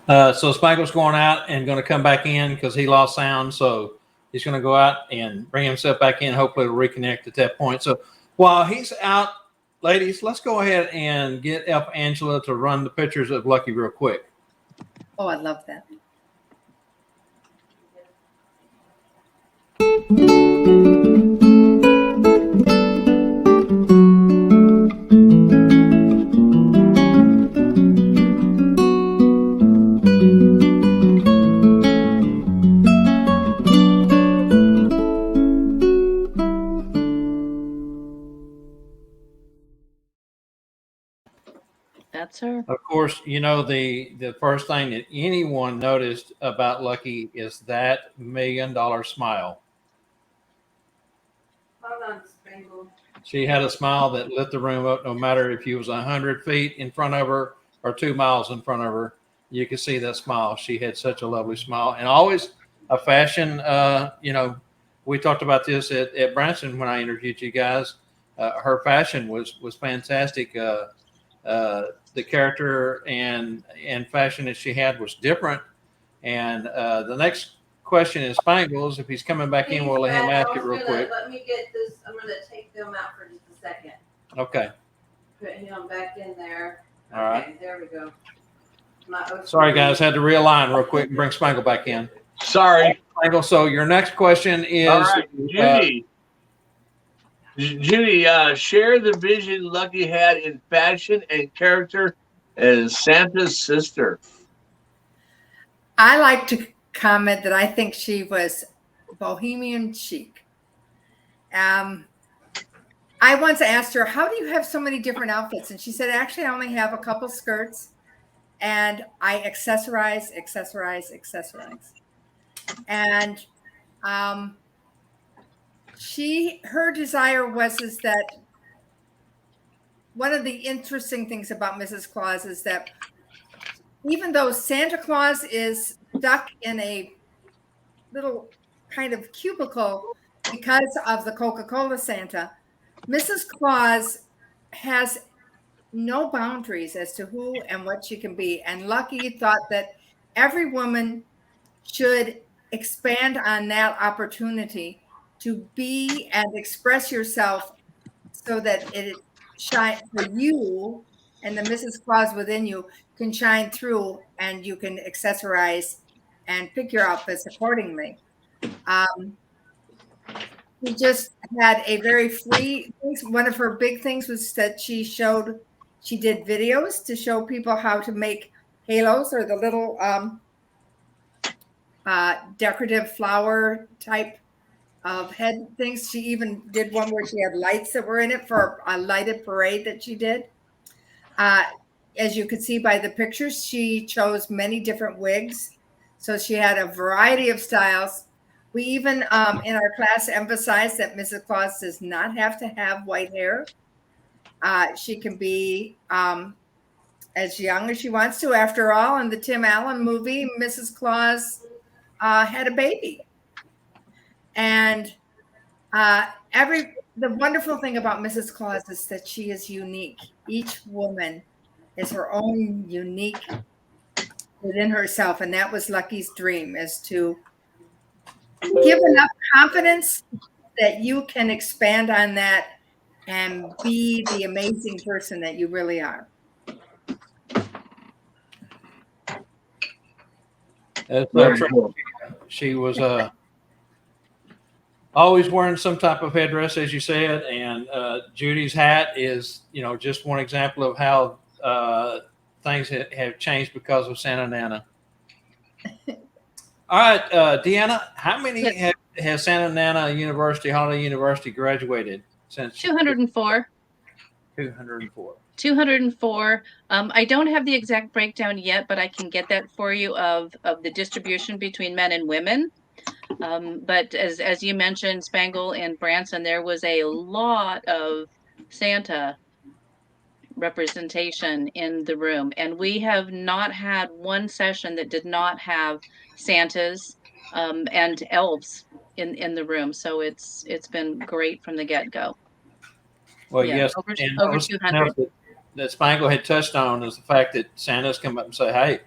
So Spangle's going out and going to come back in because he lost sound. So he's going to go out and bring himself back in. Hopefully, it'll reconnect at that point. So while he's out, ladies, let's go ahead and get Elf Angela to run the pictures of Lucky real quick. Oh, I love that. That's her. Of course, you know, the first thing that anyone noticed about Lucky is that $1 million smile. Hold on, Spangle. She had a smile that lit the room up, no matter if you was 100 feet in front of her or 2 miles in front of her. You could see that smile. She had such a lovely smile, and always a fashion. You know, we talked about this at Branson when I interviewed you guys. Her fashion was fantastic. The character and fashion that she had was different. And the next question is Spangles. If he's coming back in, we'll let him ask it real quick. Let me get this. I'm going to take them out for just a second. Okay. Put him back in there. All right. Okay, there we go. Sorry, guys. Had to realign real quick and bring Spangle back in. Sorry. Spangle, so your next question is... All right, Judi. Judi, share the vision Lucky had in fashion and character as Santa's sister. I like to comment that I think she was bohemian chic. I once asked her, how do you have so many different outfits? And she said, actually, I only have a couple skirts and I accessorize. And her desire was is that one of the interesting things about Mrs. Claus is that even though Santa Claus is stuck in a little kind of cubicle because of the Coca-Cola Santa, Mrs. Claus has no boundaries as to who and what she can be. And Lucky thought that every woman should expand on that opportunity to be and express yourself so that it shine for you, and the Mrs. Claus within you can shine through, and you can accessorize and pick your outfits accordingly. We just had a very free. One of her big things was that she did videos to show people how to make halos, or the little decorative flower type of head things. She even did one where she had lights that were in it for a lighted parade that she did. As you could see by the pictures, she chose many different wigs. So she had a variety of styles. We even in our class emphasized that Mrs. Claus does not have to have white hair. She can be as young as she wants to. After all, in the Tim Allen movie, Mrs. Claus had a baby. And the wonderful thing about Mrs. Claus is that she is unique. Each woman is her own unique within herself. And that was Lucky's dream, is to give enough confidence that you can expand on that and be the amazing person that you really are. That's right. She was always wearing some type of headdress, as you said, and Judy's hat is, just one example of how things have changed because of Santa Nana. All right, Deanna, how many has Santa Nana University, Holiday University, graduated since? 204. 204. 204. I don't have the exact breakdown yet, but I can get that for you of the distribution between men and women. But as you mentioned, Spangle and Branson, there was a lot of Santa representation in the room. And we have not had one session that did not have Santas and elves in the room. So it's been great from the get-go. Well, Yeah, yes, over and over that was something 200. else that Spangle had touched on is the fact that Santa's come up and say, "Hey,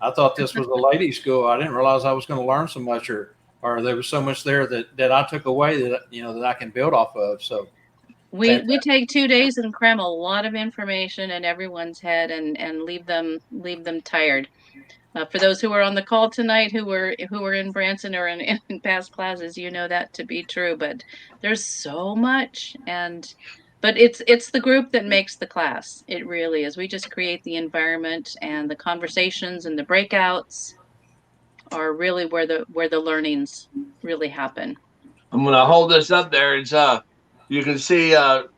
I thought this was a ladies' school. I didn't realize I was going to learn so much, or there was so much there that I took away that that I can build off of." So We take 2 days and cram a lot of information in everyone's head and leave them tired. For those who were on the call tonight, who were in Branson or in past classes, you know that to be true. But there's so much, but it's the group that makes the class. It really is. We just create the environment, and the conversations and the breakouts are really where the learnings really happen. I'm gonna hold this up there. It's you can see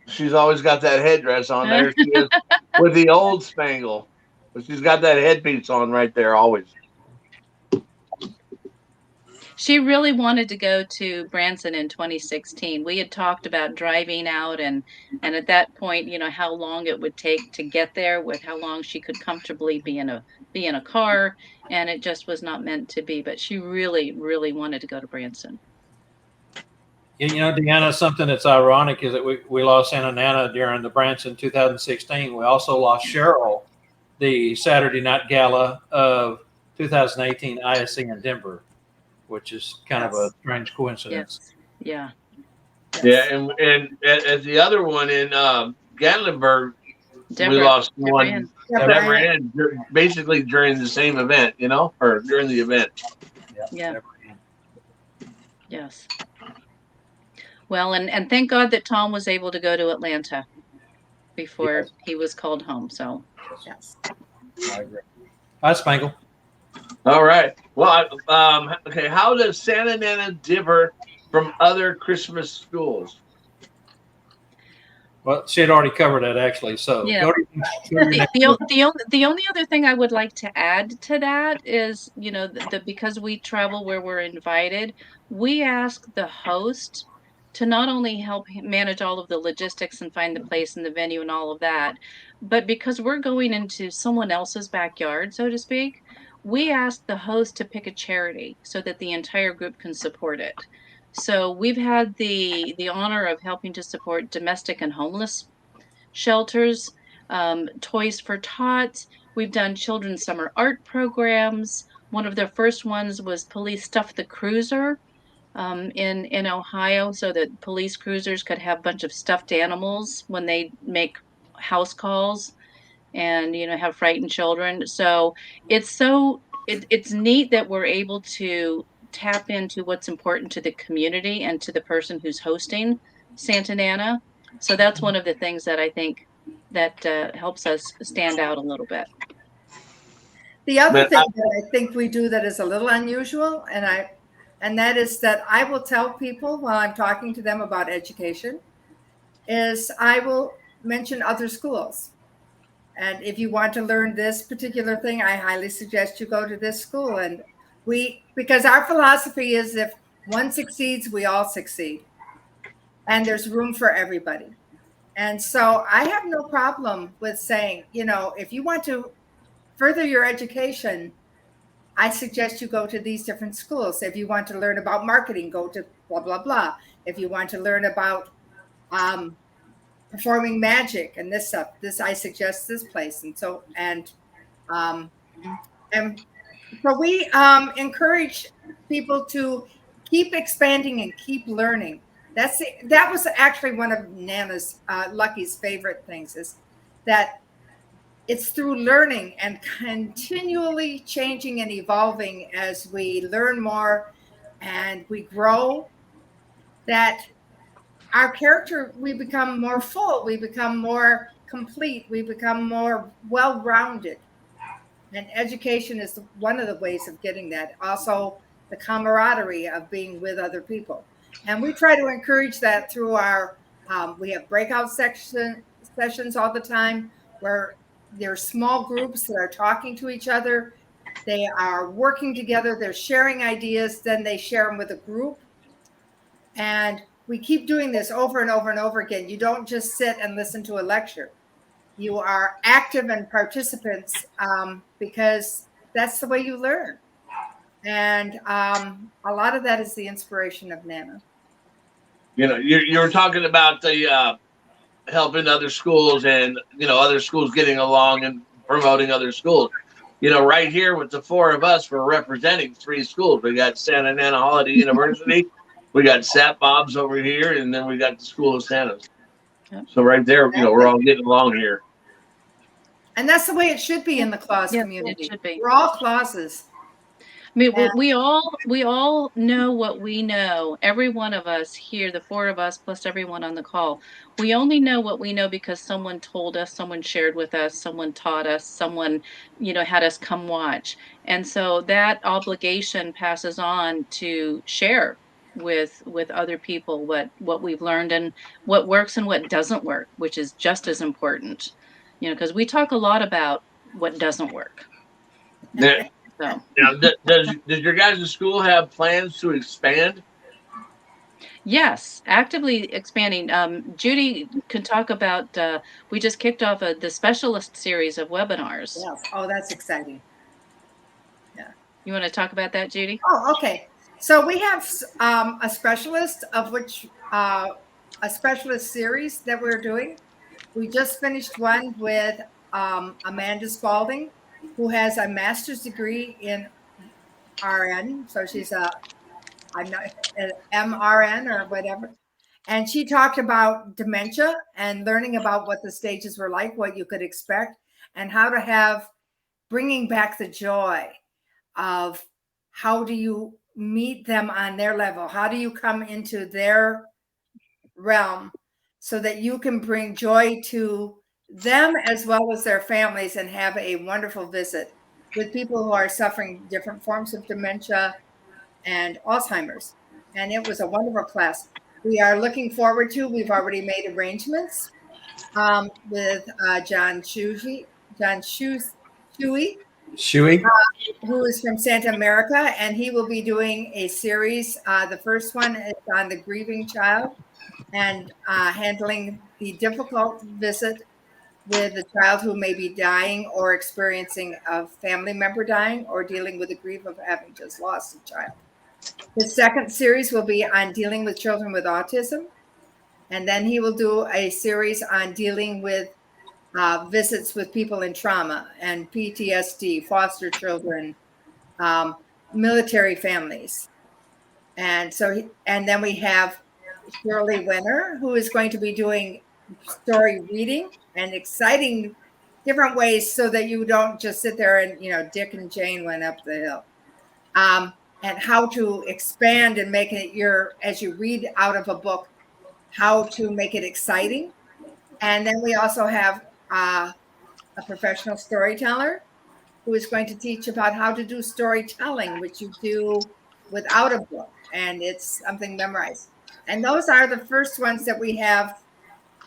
she's always got that headdress on. There she is with the old Spangle, but she's got that headpiece on right there always. She really wanted to go to Branson in 2016. We had talked about driving out, and at that point, how long it would take to get there, with how long she could comfortably be in a car, and it just was not meant to be. But she really, really wanted to go to Branson. Deanna, something that's ironic is that we lost Santa Nana during the Branson 2016. We also lost Cheryl, the Saturday night gala of 2018 ISC in Denver, which is kind of a strange coincidence. Yes. Yeah. Yeah, and at the other one in Gatlinburg, we lost one. Deborah basically during the same event, or during the event. Yeah. Yes. Well, and thank God that Tom was able to go to Atlanta before he was called home. So Yes. I agree. Hi, Spangle. All right. Well, okay. How does Santa Nana differ from other Christmas schools? Well, she had already covered that actually. So yeah. The only other thing I would like to add to that is, because we travel where we're invited, we ask the host to not only help manage all of the logistics and find the place and the venue and all of that, but because we're going into someone else's backyard, so to speak, we ask the host to pick a charity so that the entire group can support it. So we've had the honor of helping to support domestic and homeless shelters, Toys for Tots. We've done children's summer art programs. One of the first ones was Police Stuff the Cruiser in Ohio, so that police cruisers could have a bunch of stuffed animals when they make house calls and have frightened children. So it's neat that we're able to tap into what's important to the community and to the person who's hosting Santa Nana. So that's one of the things that I think that helps us stand out a little bit. The other thing that I think we do that is a little unusual, and that is that I will tell people while I'm talking to them about education, is I will mention other schools. And if you want to learn this particular thing, I highly suggest you go to this school. And because our philosophy is if one succeeds, we all succeed. And there's room for everybody. And so I have no problem with saying, if you want to further your education, I suggest you go to these different schools. If you want to learn about marketing, go to blah, blah, blah. If you want to learn about performing magic and this stuff, I suggest this place. And so we encourage people to keep expanding and keep learning. That was actually one of Nana's Lucky's favorite things, is that it's through learning and continually changing and evolving as we learn more and we grow, that our character, we become more full, we become more complete, we become more well-rounded. And education is one of the ways of getting that. Also, the camaraderie of being with other people. And we try to encourage that through our, we have breakout sessions all the time where there are small groups that are talking to each other. They are working together. They're sharing ideas. Then they share them with a group. And we keep doing this over and over and over again. You don't just sit and listen to a lecture. you are active and participants, because that's the way you learn. And a lot of that is the inspiration of Nana. You know, you're talking about the helping other schools and, other schools getting along and promoting other schools. Right here with the four of us, we're representing 3 schools. We got Santa Ana Holiday University, we got Sat Bob's over here, and then we got the School of Santas. Yep. So right there, we're all getting along here. And that's the way it should be in the clause Yes, community. it should be. We're all clauses. I mean, And- we all know what we know. Every one of us here, the 4 of us plus everyone on the call, we only know what we know because someone told us, someone shared with us, someone taught us, someone, had us come watch. And so that obligation passes on to share with other people what we've learned and what works and what doesn't work, which is just as important. Because we talk a lot about what doesn't work. Yeah. So. Now, does your guys' school have plans to expand? Yes, actively expanding. Judi can talk about, we just kicked off the specialist series of webinars. Yes. Oh, that's exciting. You want to talk about that, Judi? Oh, okay. So we have a specialist of which a specialist series that we're doing. We just finished one with Amanda Spalding, who has a master's degree in RN. So she's an MRN or whatever. And she talked about dementia and learning about what the stages were like, what you could expect, and how to have bringing back the joy of how do you meet them on their level? How do you come into their realm so that you can bring joy to them as well as their families and have a wonderful visit with people who are suffering different forms of dementia and Alzheimer's. And it was a wonderful class. We are looking forward to, we've already made arrangements with John Shuey, who is from Santa America, and he will be doing a series. The first one is on the grieving child and handling the difficult visit with a child who may be dying or experiencing a family member dying or dealing with the grief of having just lost a child. The second series will be on dealing with children with autism. And then he will do a series on dealing with visits with people in trauma and PTSD, foster children, military families. And so, and then we have Shirley Winner, who is going to be doing story reading and exciting different ways so that you don't just sit there and, Dick and Jane went up the hill. And how to expand and make it as you read out of a book, how to make it exciting. And then we also have a professional storyteller who is going to teach about how to do storytelling, which you do without a book, and it's something memorized. And those are the first ones that we have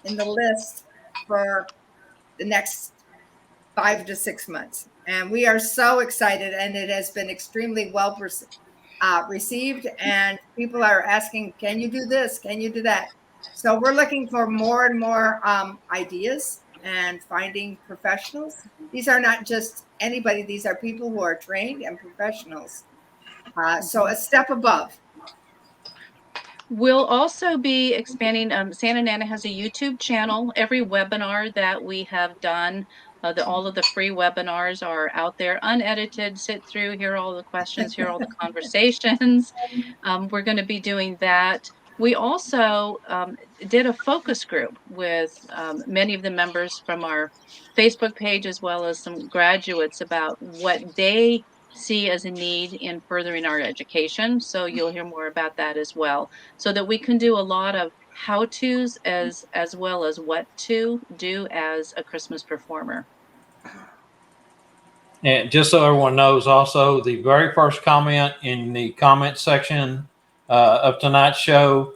in the list for the next 5 to 6 months. And we are so excited, and it has been extremely well received. And people are asking, can you do this? Can you do that? So we're looking for more and more ideas and finding professionals. These are not just anybody. These are people who are trained and professionals. So a step above. We'll also be expanding. Santa Ana has a YouTube channel. Every webinar that we have done, all of the free webinars are out there, unedited. Sit through, hear all the questions, hear all the conversations. We're going to be doing that. We also did a focus group with many of the members from our Facebook page, as well as some graduates, about what they see as a need in furthering our education. So you'll hear more about that as well, so that we can do a lot of how-tos as well as what to do as a Christmas performer. And just so everyone knows, also, the very first comment in the comment section of tonight's show,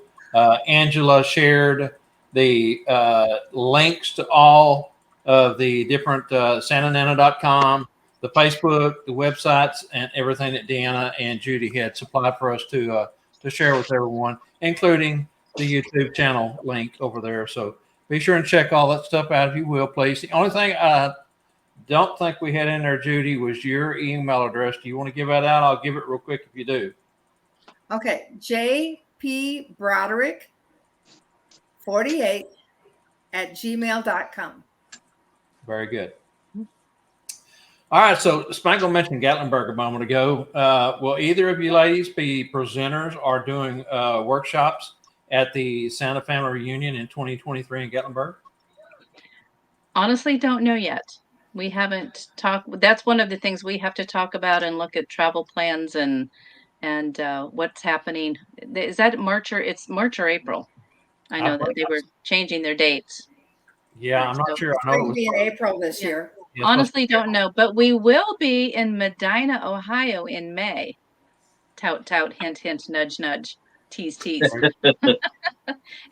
Angela shared the links to all of the different santanana.com, the Facebook, the websites, and everything that Deanna and Judi had supplied for us to share with everyone, including the YouTube channel link over there. So be sure and check all that stuff out if you will, please. The only thing I don't think we had in there, Judi, was your email address. Do you want to give that out? I'll give it real quick if you do. Okay, JP Broderick 48 at gmail.com. Very good. All right, so Spangle mentioned Gatlinburg a moment ago. Will either of you ladies be presenters or doing workshops at the Santa Family Reunion in 2023 in Gatlinburg? Honestly, don't know yet. We haven't talked. That's one of the things we have to talk about and look at travel plans and what's happening. Is that March or it's March or April? I know that they were changing their dates. Yeah, I'm not sure. It's I know going to be in April this Yeah. year. Yes, Honestly, don't know, but we will be in Medina, Ohio in May. Tout, tout, hint, hint, nudge, nudge, tease, tease. And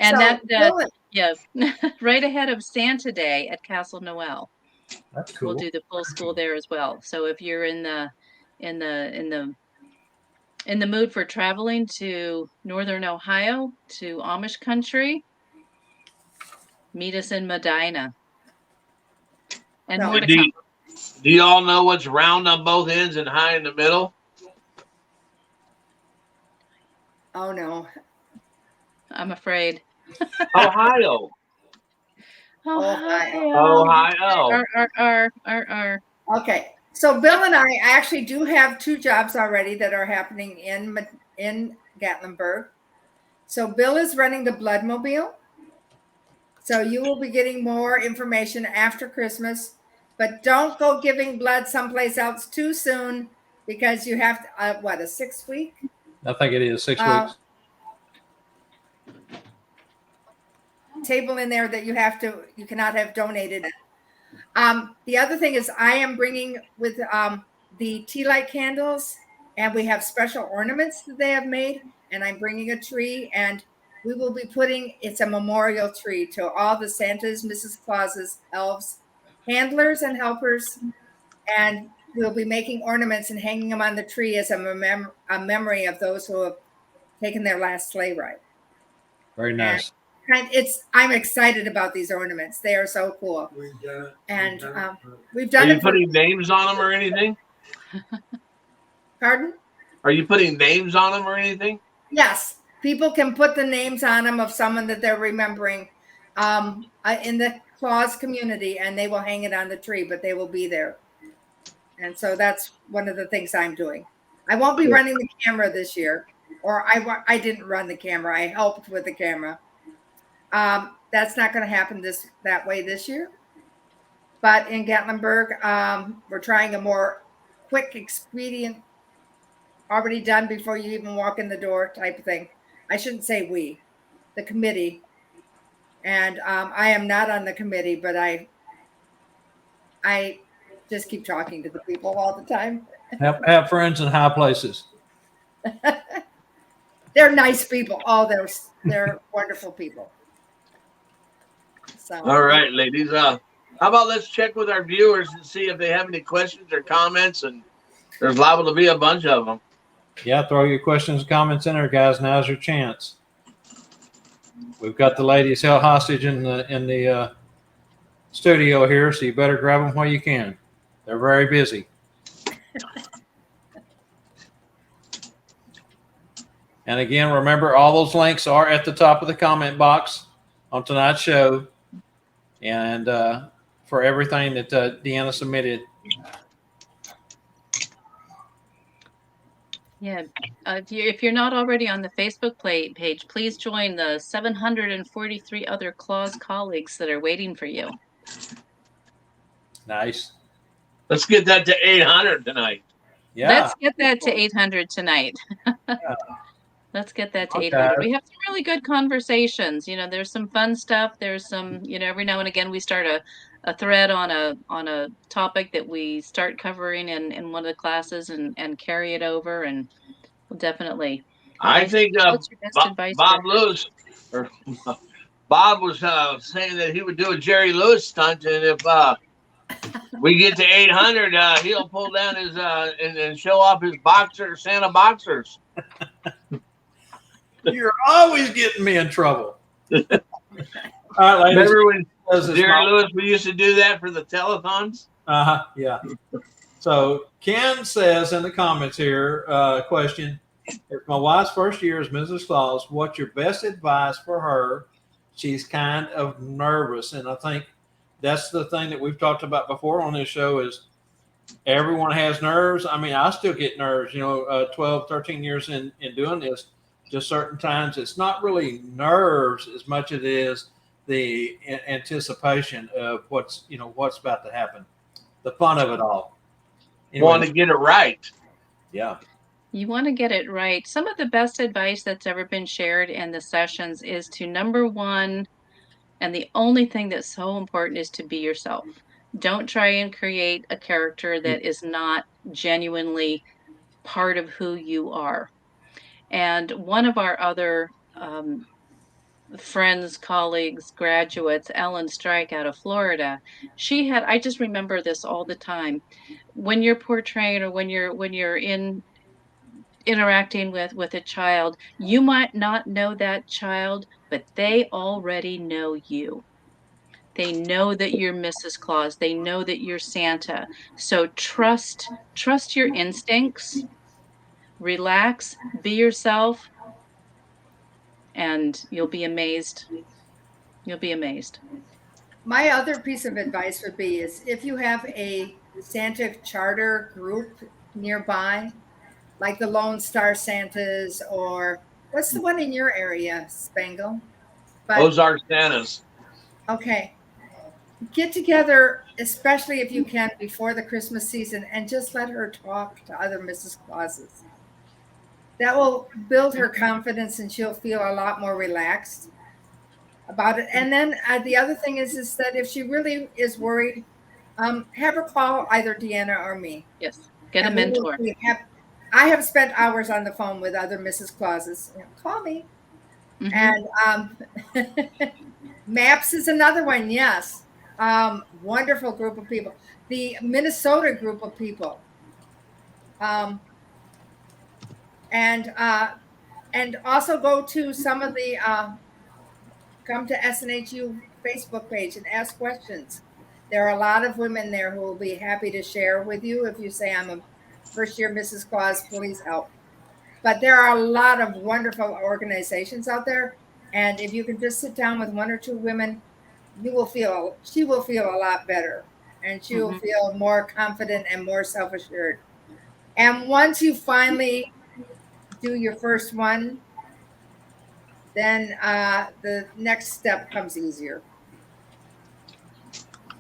So, that, Bill, yeah, right ahead of Santa Day at Castle Noel. that's We'll cool. do the full school there as well. So if you're in the mood for traveling to Northern Ohio, to Amish country, meet us in Medina. And No. more to Do come. you all know what's round on both ends and high in the middle? oh no. I'm afraid. Ohio. Ohio. Ohio. Okay. So Bill and I actually do have 2 jobs already that are happening in Gatlinburg. So Bill is running the Blood Mobile. So you will be getting more information after Christmas, but don't go giving blood someplace else too soon because you have to, a 6 week? I think it is 6 weeks. Table in there that you cannot have donated. The other thing is I am bringing with the tea light candles, and we have special ornaments that they have made, and I'm bringing a tree, and we will be it's a memorial tree to all the Santas, Mrs. Clauses, elves, handlers, and helpers, and we'll be making ornaments and hanging them on the tree as a memory of those who have taken their last sleigh ride. Very nice. And I'm excited about these ornaments. They are so cool. And we've done Are it. you putting names on them or anything? Pardon? Are you putting names on them or anything? Yes. People can put the names on them of someone that they're remembering in the Claus community, and they will hang it on the tree, but they will be there. And so that's one of the things I'm doing. I won't be running the camera this year, or I didn't run the camera. I helped with the camera. That's not going to happen that way this year. But in Gatlinburg, we're trying a more quick, expedient, already done before you even walk in the door type of thing. I shouldn't say we, the committee. And I am not on the committee, but I just keep talking to the people all the time. Have friends in high places. They're nice people. Oh, they're wonderful people. So. All right, ladies. How about let's check with our viewers and see if they have any questions or comments, and there's liable to be a bunch of them. Yeah, throw your questions and comments in there, guys. Now's your chance. We've got the ladies held hostage in the studio here, so you better grab them while you can. They're very busy. And again, remember, all those links are at the top of the comment box on tonight's show, and for everything that Deanna submitted. Yeah, if you're not already on the Facebook page, please join the 743 other Claus colleagues that are waiting for you. Nice. Let's get that to 800 tonight. Yeah. Let's get that to 800 tonight. Yeah. Let's get that to Okay. 800. We have some really good conversations. There's some fun stuff. There's some, every now and again we start a thread on a topic that we start covering in one of the classes and carry it over, and we'll definitely. I think What's your best advice Bob for- Lewis, or Bob was saying that he would do a Jerry Lewis stunt, and if we get to 800, he'll pull down his and show off his Santa boxers. You're always getting me in trouble. All right, ladies. Remember when This is Jerry my- Lewis, we used to do that for the telethons? Yeah. So Ken says in the comments here, question: if my wife's first year as Mrs. Claus, what's your best advice for her? She's kind of nervous, and I think that's the thing that we've talked about before on this show is everyone has nerves. I mean, I still get nerves, 12, 13 years in doing this, just certain times it's not really nerves as much as it is the anticipation of what's about to happen, the fun of it all. Anyway, Want to get it right. yeah. You want to get it right. Some of the best advice that's ever been shared in the sessions is to, number one, and the only thing that's so important, is to be yourself. Don't try and create a character that is not genuinely part of who you are. And one of our other friends, colleagues, graduates, Ellen Strike out of Florida, I just remember this all the time. When you're portraying or when you're interacting with a child, you might not know that child, but they already know you. They know that you're Mrs. Claus. They know that you're Santa. So trust your instincts, relax, be yourself, and you'll be amazed. You'll be amazed. My other piece of advice would be is if you have a Santa charter group nearby, like the Lone Star Santas, or what's the one in your area, Spangle? But Ozark Santas. okay, get together, especially if you can before the Christmas season, and just let her talk to other Mrs. Clauses. That will build her confidence, and she'll feel a lot more relaxed about it. And then the other thing is that if she really is worried, have her call either Deanna or me. Yes, get a And we will mentor. I have spent hours on the phone with other Mrs. Clauses. Call me. Mhm. And MAPS is another one. Yes. Wonderful group of people. The Minnesota group of people. And also go to some of the come to SNHU Facebook page and ask questions. There are a lot of women there who will be happy to share with you if you say, I'm a first year Mrs. Claus, please help. But there are a lot of wonderful organizations out there. And if you can just sit down with one or two women, she will feel a lot better, and she will feel more confident and more self-assured. And once you finally do your first one, then the next step comes easier.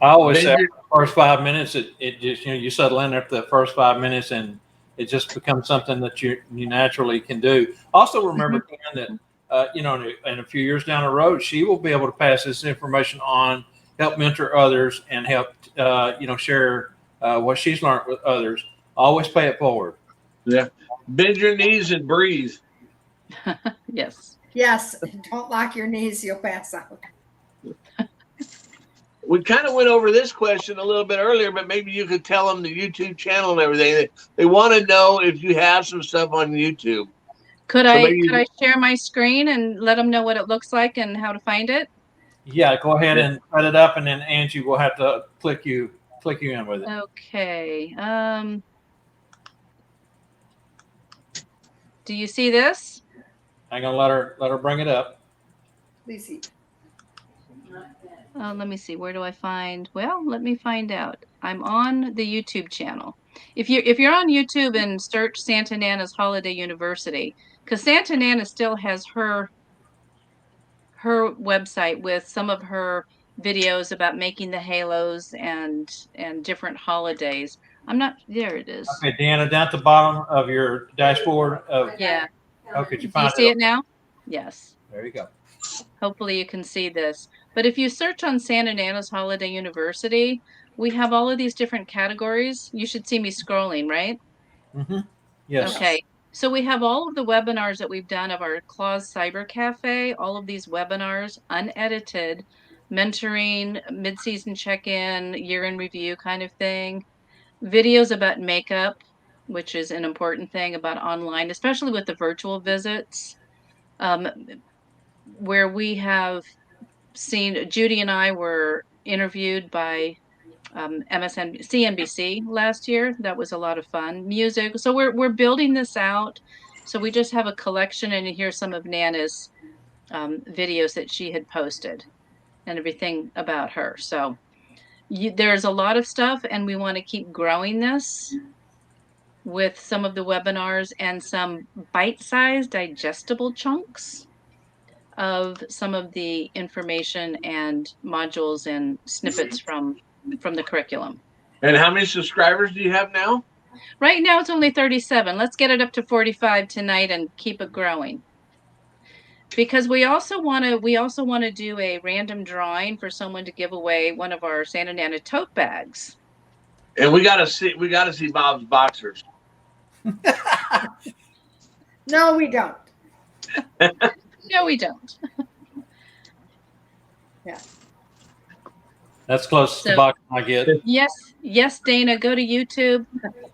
I always say after the first 5 minutes, it just, you settle in after the first 5 minutes and it just becomes something that you naturally can do. Also remember, Dan, that, in a few years down the road, she will be able to pass this information on, help mentor others, and help, share what she's learned with others. Always pay it forward. Yeah. Bend your knees and breathe. Yes. Yes. Don't lock your knees. You'll pass out. We kind of went over this question a little bit earlier, but maybe you could tell them the YouTube channel and everything. They want to know if you have some stuff on YouTube. Could I share my screen and let them know what it looks like and how to find it? Yeah, go ahead and set it up, and then Angie will have to click you in with it. Okay. Do you see this? I'm gonna let her bring it up. Please see. Let me see. Where do I find? Well, let me find out. I'm on the YouTube channel. If you're on YouTube and search Santa Nana's Holiday University, because Santa Nana still has her website with some of her videos about making the halos and different holidays. There it is. Okay, Deanna, down at the bottom of your dashboard. Yeah. Oh, could you Do you find see it now? Yes. There you go. Hopefully you can see this. But if you search on Santa Nana's Holiday University, we have all of these different categories. You should see me scrolling, right? Mm-hmm. Yes. Okay. So we have all of the webinars that we've done of our Claus Cyber Cafe, all of these webinars, unedited, mentoring, mid-season check-in, year-in review kind of thing, videos about makeup, which is an important thing about online, especially with the virtual visits, where we have seen Judi and I were interviewed by CNBC last year. That was a lot of fun. Music. So we're building this out. So we just have a collection, and here's some of Nana's videos that she had posted and everything about her. So there's a lot of stuff, and we want to keep growing this with some of the webinars and some bite-sized digestible chunks of some of the information and modules and snippets from the curriculum. And how many subscribers do you have now? Right now it's only 37. Let's get it up to 45 tonight and keep it growing. Because we also want to do a random drawing for someone to give away one of our Santa Nana tote bags. And we gotta see Bob's boxers. No, we don't. No, we don't. Yeah. That's close to box I get. Yes, Dana, go to YouTube,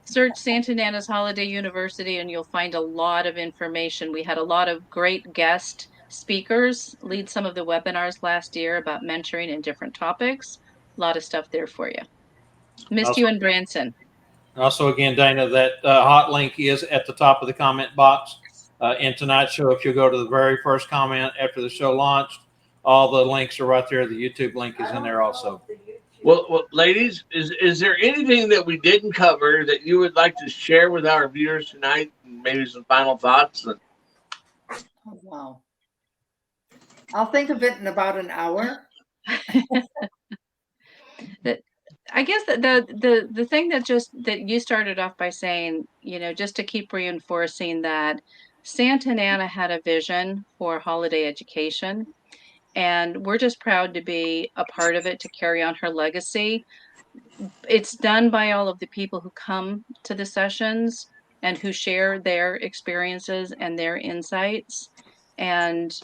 search Santa Nana's Holiday University, and you'll find a lot of information. We had a lot of great guest speakers lead some of the webinars last year about mentoring and different topics. A lot of stuff there for you. Missed you in Branson. Also, again, Dana, that hot link is at the top of the comment box. In tonight's show, if you go to the very first comment after the show launched, all the links are right there. The YouTube link is in there also. Well, ladies, is there anything that we didn't cover that you would like to share with our viewers tonight? Maybe some final thoughts? Oh, wow. I'll think of it in about an hour. I guess that the thing that you started off by saying, just to keep reinforcing that Santa Nana had a vision for holiday education, and we're just proud to be a part of it, to carry on her legacy. It's done by all of the people who come to the sessions and who share their experiences and their insights, and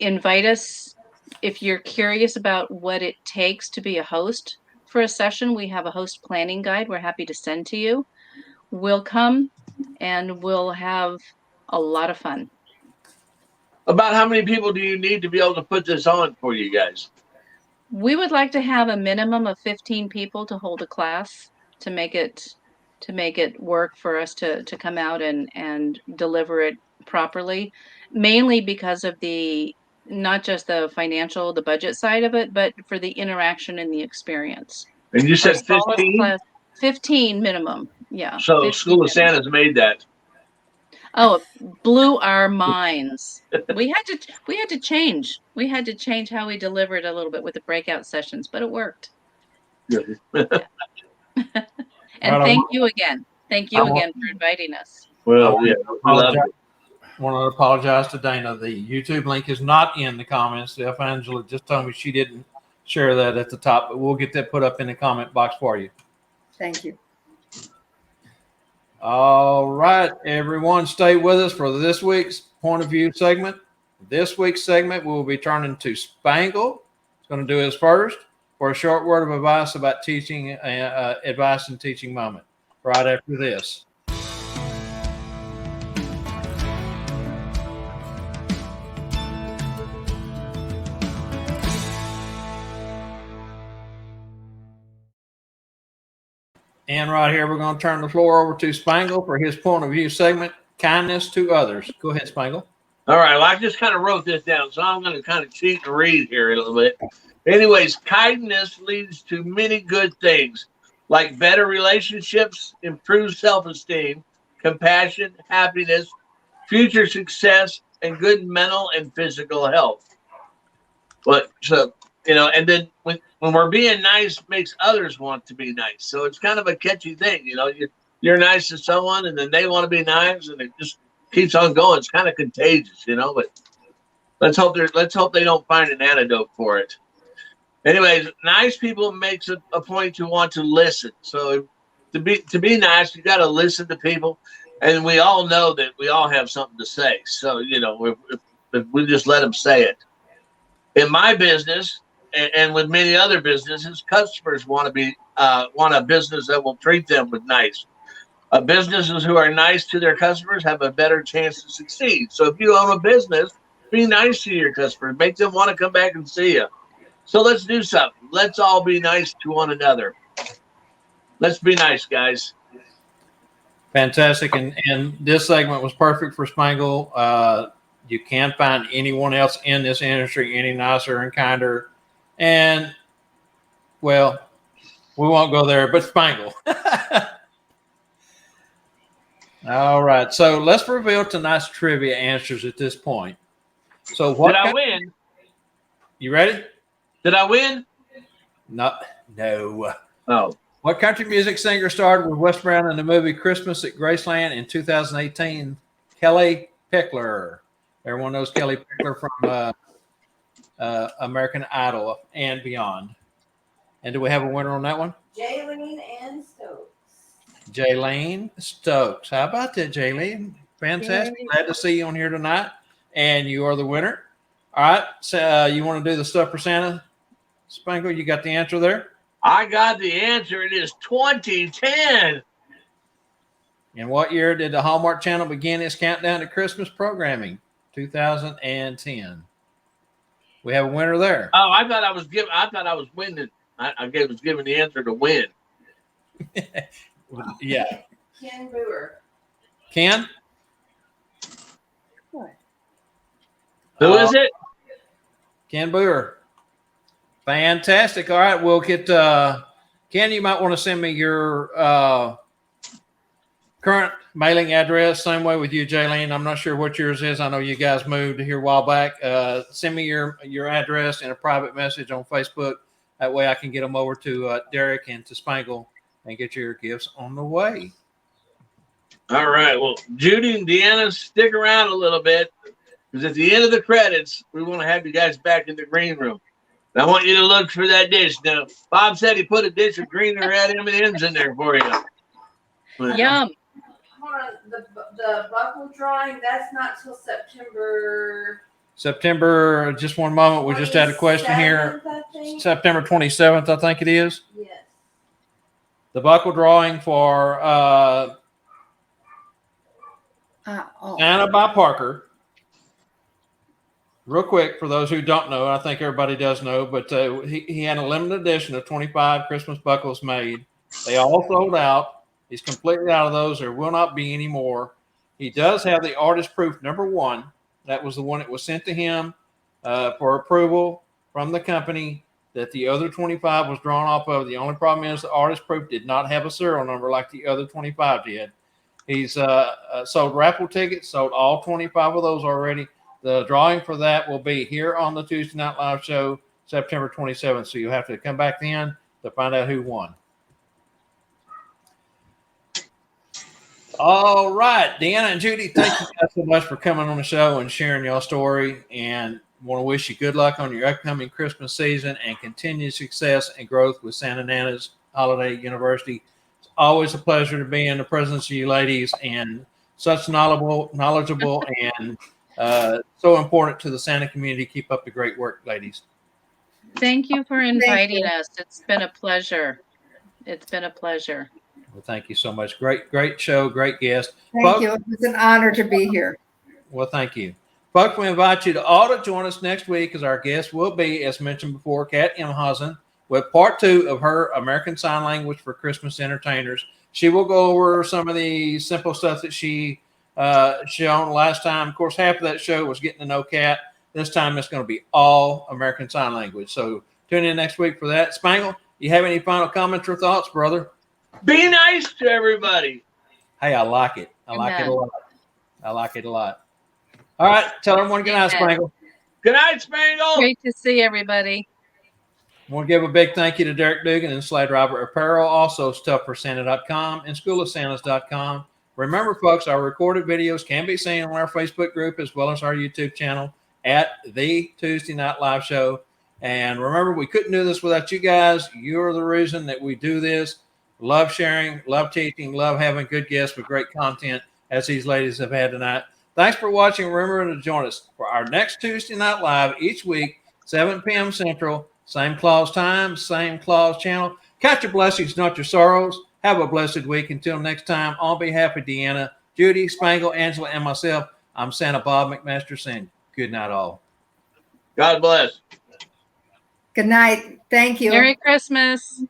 invite us. If you're curious about what it takes to be a host for a session, we have a host planning guide we're happy to send to you. We'll come and we'll have a lot of fun. About how many people do you need to be able to put this on for you guys? We would like to have a minimum of 15 people to hold a class to make it work for us to come out and deliver it properly, mainly because of not just the budget side of it, but for the interaction and the experience. And you said 15? 15 minimum. Yeah. So School of Santa's made that. Oh, it blew our minds. We had to change. We had to change how we delivered a little bit with the breakout sessions, but it worked. Yeah. And thank you again. Thank you again for inviting us. Well, yeah, I love it. I want to apologize to Dana. The YouTube link is not in the comments. If Angela just told me she didn't share that at the top, but we'll get that put up in the comment box for you. Thank you. All right, everyone, stay with us for this week's point of view segment. This week's segment, we'll be turning to Spangle. He's going to do his first for a short word of advice about teaching, advice and teaching moment. Right after this. And right here, we're going to turn the floor over to Spangle for his point of view segment, kindness to others. Go ahead, Spangle. All right. Well, I just kind of wrote this down, so I'm going to kind of cheat and read here a little bit. Anyways, kindness leads to many good things, like better relationships, improved self-esteem, compassion, happiness, future success, and good mental and physical health. But so, and then when we're being nice, makes others want to be nice. So it's kind of a catchy thing, You're nice to someone, and then they want to be nice, and it just keeps on going. It's kind of contagious, But let's hope they don't find an antidote for it. Anyways, nice people makes a point to want to listen. So to be nice, you got to listen to people, and we all know that we all have something to say. So if we just let them say it. In my business, and with many other businesses, customers want a business that will treat them with nice. Businesses who are nice to their customers have a better chance to succeed. So if you own a business be nice to your customers. Make them want to come back and see you. So let's do something. Let's all be nice to one another. Let's be nice, guys. Fantastic. And this segment was perfect for Spangle. You can't find anyone else in this industry any nicer and kinder. And, well, we won't go there, but Spangle. All right. So let's reveal tonight's trivia answers at this point. So what Did I win? You ready? Did I win? No. Oh. What country music singer starred with Wes Brown in the movie Christmas at Graceland in 2018? Kelly Pickler. Everyone knows Kelly Pickler from American Idol and beyond. And do we have a winner on that one? Jaylene and Stokes. Jaylene Stokes. How about that, Jaylene? Fantastic. Yay. Glad to see you on here tonight. And you are the winner. All right. So you want to do the stuff for Santa? Spangle, you got the answer there? I got the answer. It is 2010. In what year did the Hallmark Channel begin its countdown to Christmas programming? 2010. We have a winner there. Oh, I thought I was winning. I was giving the answer to win. Yeah. Ken Brewer. Ken? Who is it? Ken Boer. Fantastic. All right, we'll get Ken, you might want to send me your current mailing address. Same way with you, Jaylene. I'm not sure what yours is. I know you guys moved here a while back. Send me your address in a private message on Facebook. That way I can get them over to Derek and to Spangle and get your gifts on the way. All right. Well, Judi and Deanna, stick around a little bit because at the end of the credits, we want to have you guys back in the green room. And I want you to look for that dish. Now, Bob said he put a dish of green or red M&Ms in there for you. Yum. Hold on, the buckle drawing, that's not till September. Just one moment. We just had a question here. 27th, I think. September 27th, I think it is. Yes. The buckle drawing for Anna by Parker. Real quick, for those who don't know, I think everybody does know, but he had a limited edition of 25 Christmas buckles made. They all sold out. He's completely out of those. There will not be any more. He does have the artist proof #1. That was the one that was sent to him for approval from the company that the other 25 was drawn off of. The only problem is the artist proof did not have a serial number like the other 25 did. He's sold raffle tickets, sold all 25 of those already. The drawing for that will be here on the Tuesday Night Live show, September 27th. So you'll have to come back then to find out who won. All right, Deanna and Judi, thank you guys so much for coming on the show and sharing your story. And want to wish you good luck on your upcoming Christmas season and continued success and growth with Santa Nana's Holiday University. It's always a pleasure to be in the presence of you ladies and such knowledgeable and so important to the Santa community. Keep up the great work, ladies. Thank you for inviting us. It's been a pleasure. It's been a pleasure. Well, thank you so much. Great show, great guest. Thank you. It was an honor to be here. Well, thank you. Folks, we invite you to all to join us next week as our guest will be, as mentioned before, Kat Imhausen with part 2 of her American Sign Language for Christmas Entertainers. She will go over some of the simple stuff that she shown last time. Of course, half of that show was getting to know Kat. This time it's going to be all American Sign Language. So tune in next week for that. Spangle, you have any final comments or thoughts, brother? Be nice to everybody. Hey, I like it. I like it a lot. I like it a lot. All right. Tell everyone good night, Spangle. Good night, Spangle. Great to see everybody. I want to give a big thank you to Derek Dugan and Slade Robert Apparel, also StuffForSanta.com and SchoolOfSantas.com. Remember, folks, our recorded videos can be seen on our Facebook group as well as our YouTube channel at The Tuesday Night Live Show. And remember, we couldn't do this without you guys. You're the reason that we do this. Love sharing, love teaching, love having good guests with great content as these ladies have had tonight. Thanks for watching. Remember to join us for our next Tuesday Night Live each week, 7 p.m. Central, same claws time, same claws channel. Count your blessings, not your sorrows. Have a blessed week. Until next time, on behalf of Deanna, Judi, Spangle, Angela, and myself, I'm Santa Bob McMaster saying Good night, all. God bless. Good night. Thank you. Merry Christmas.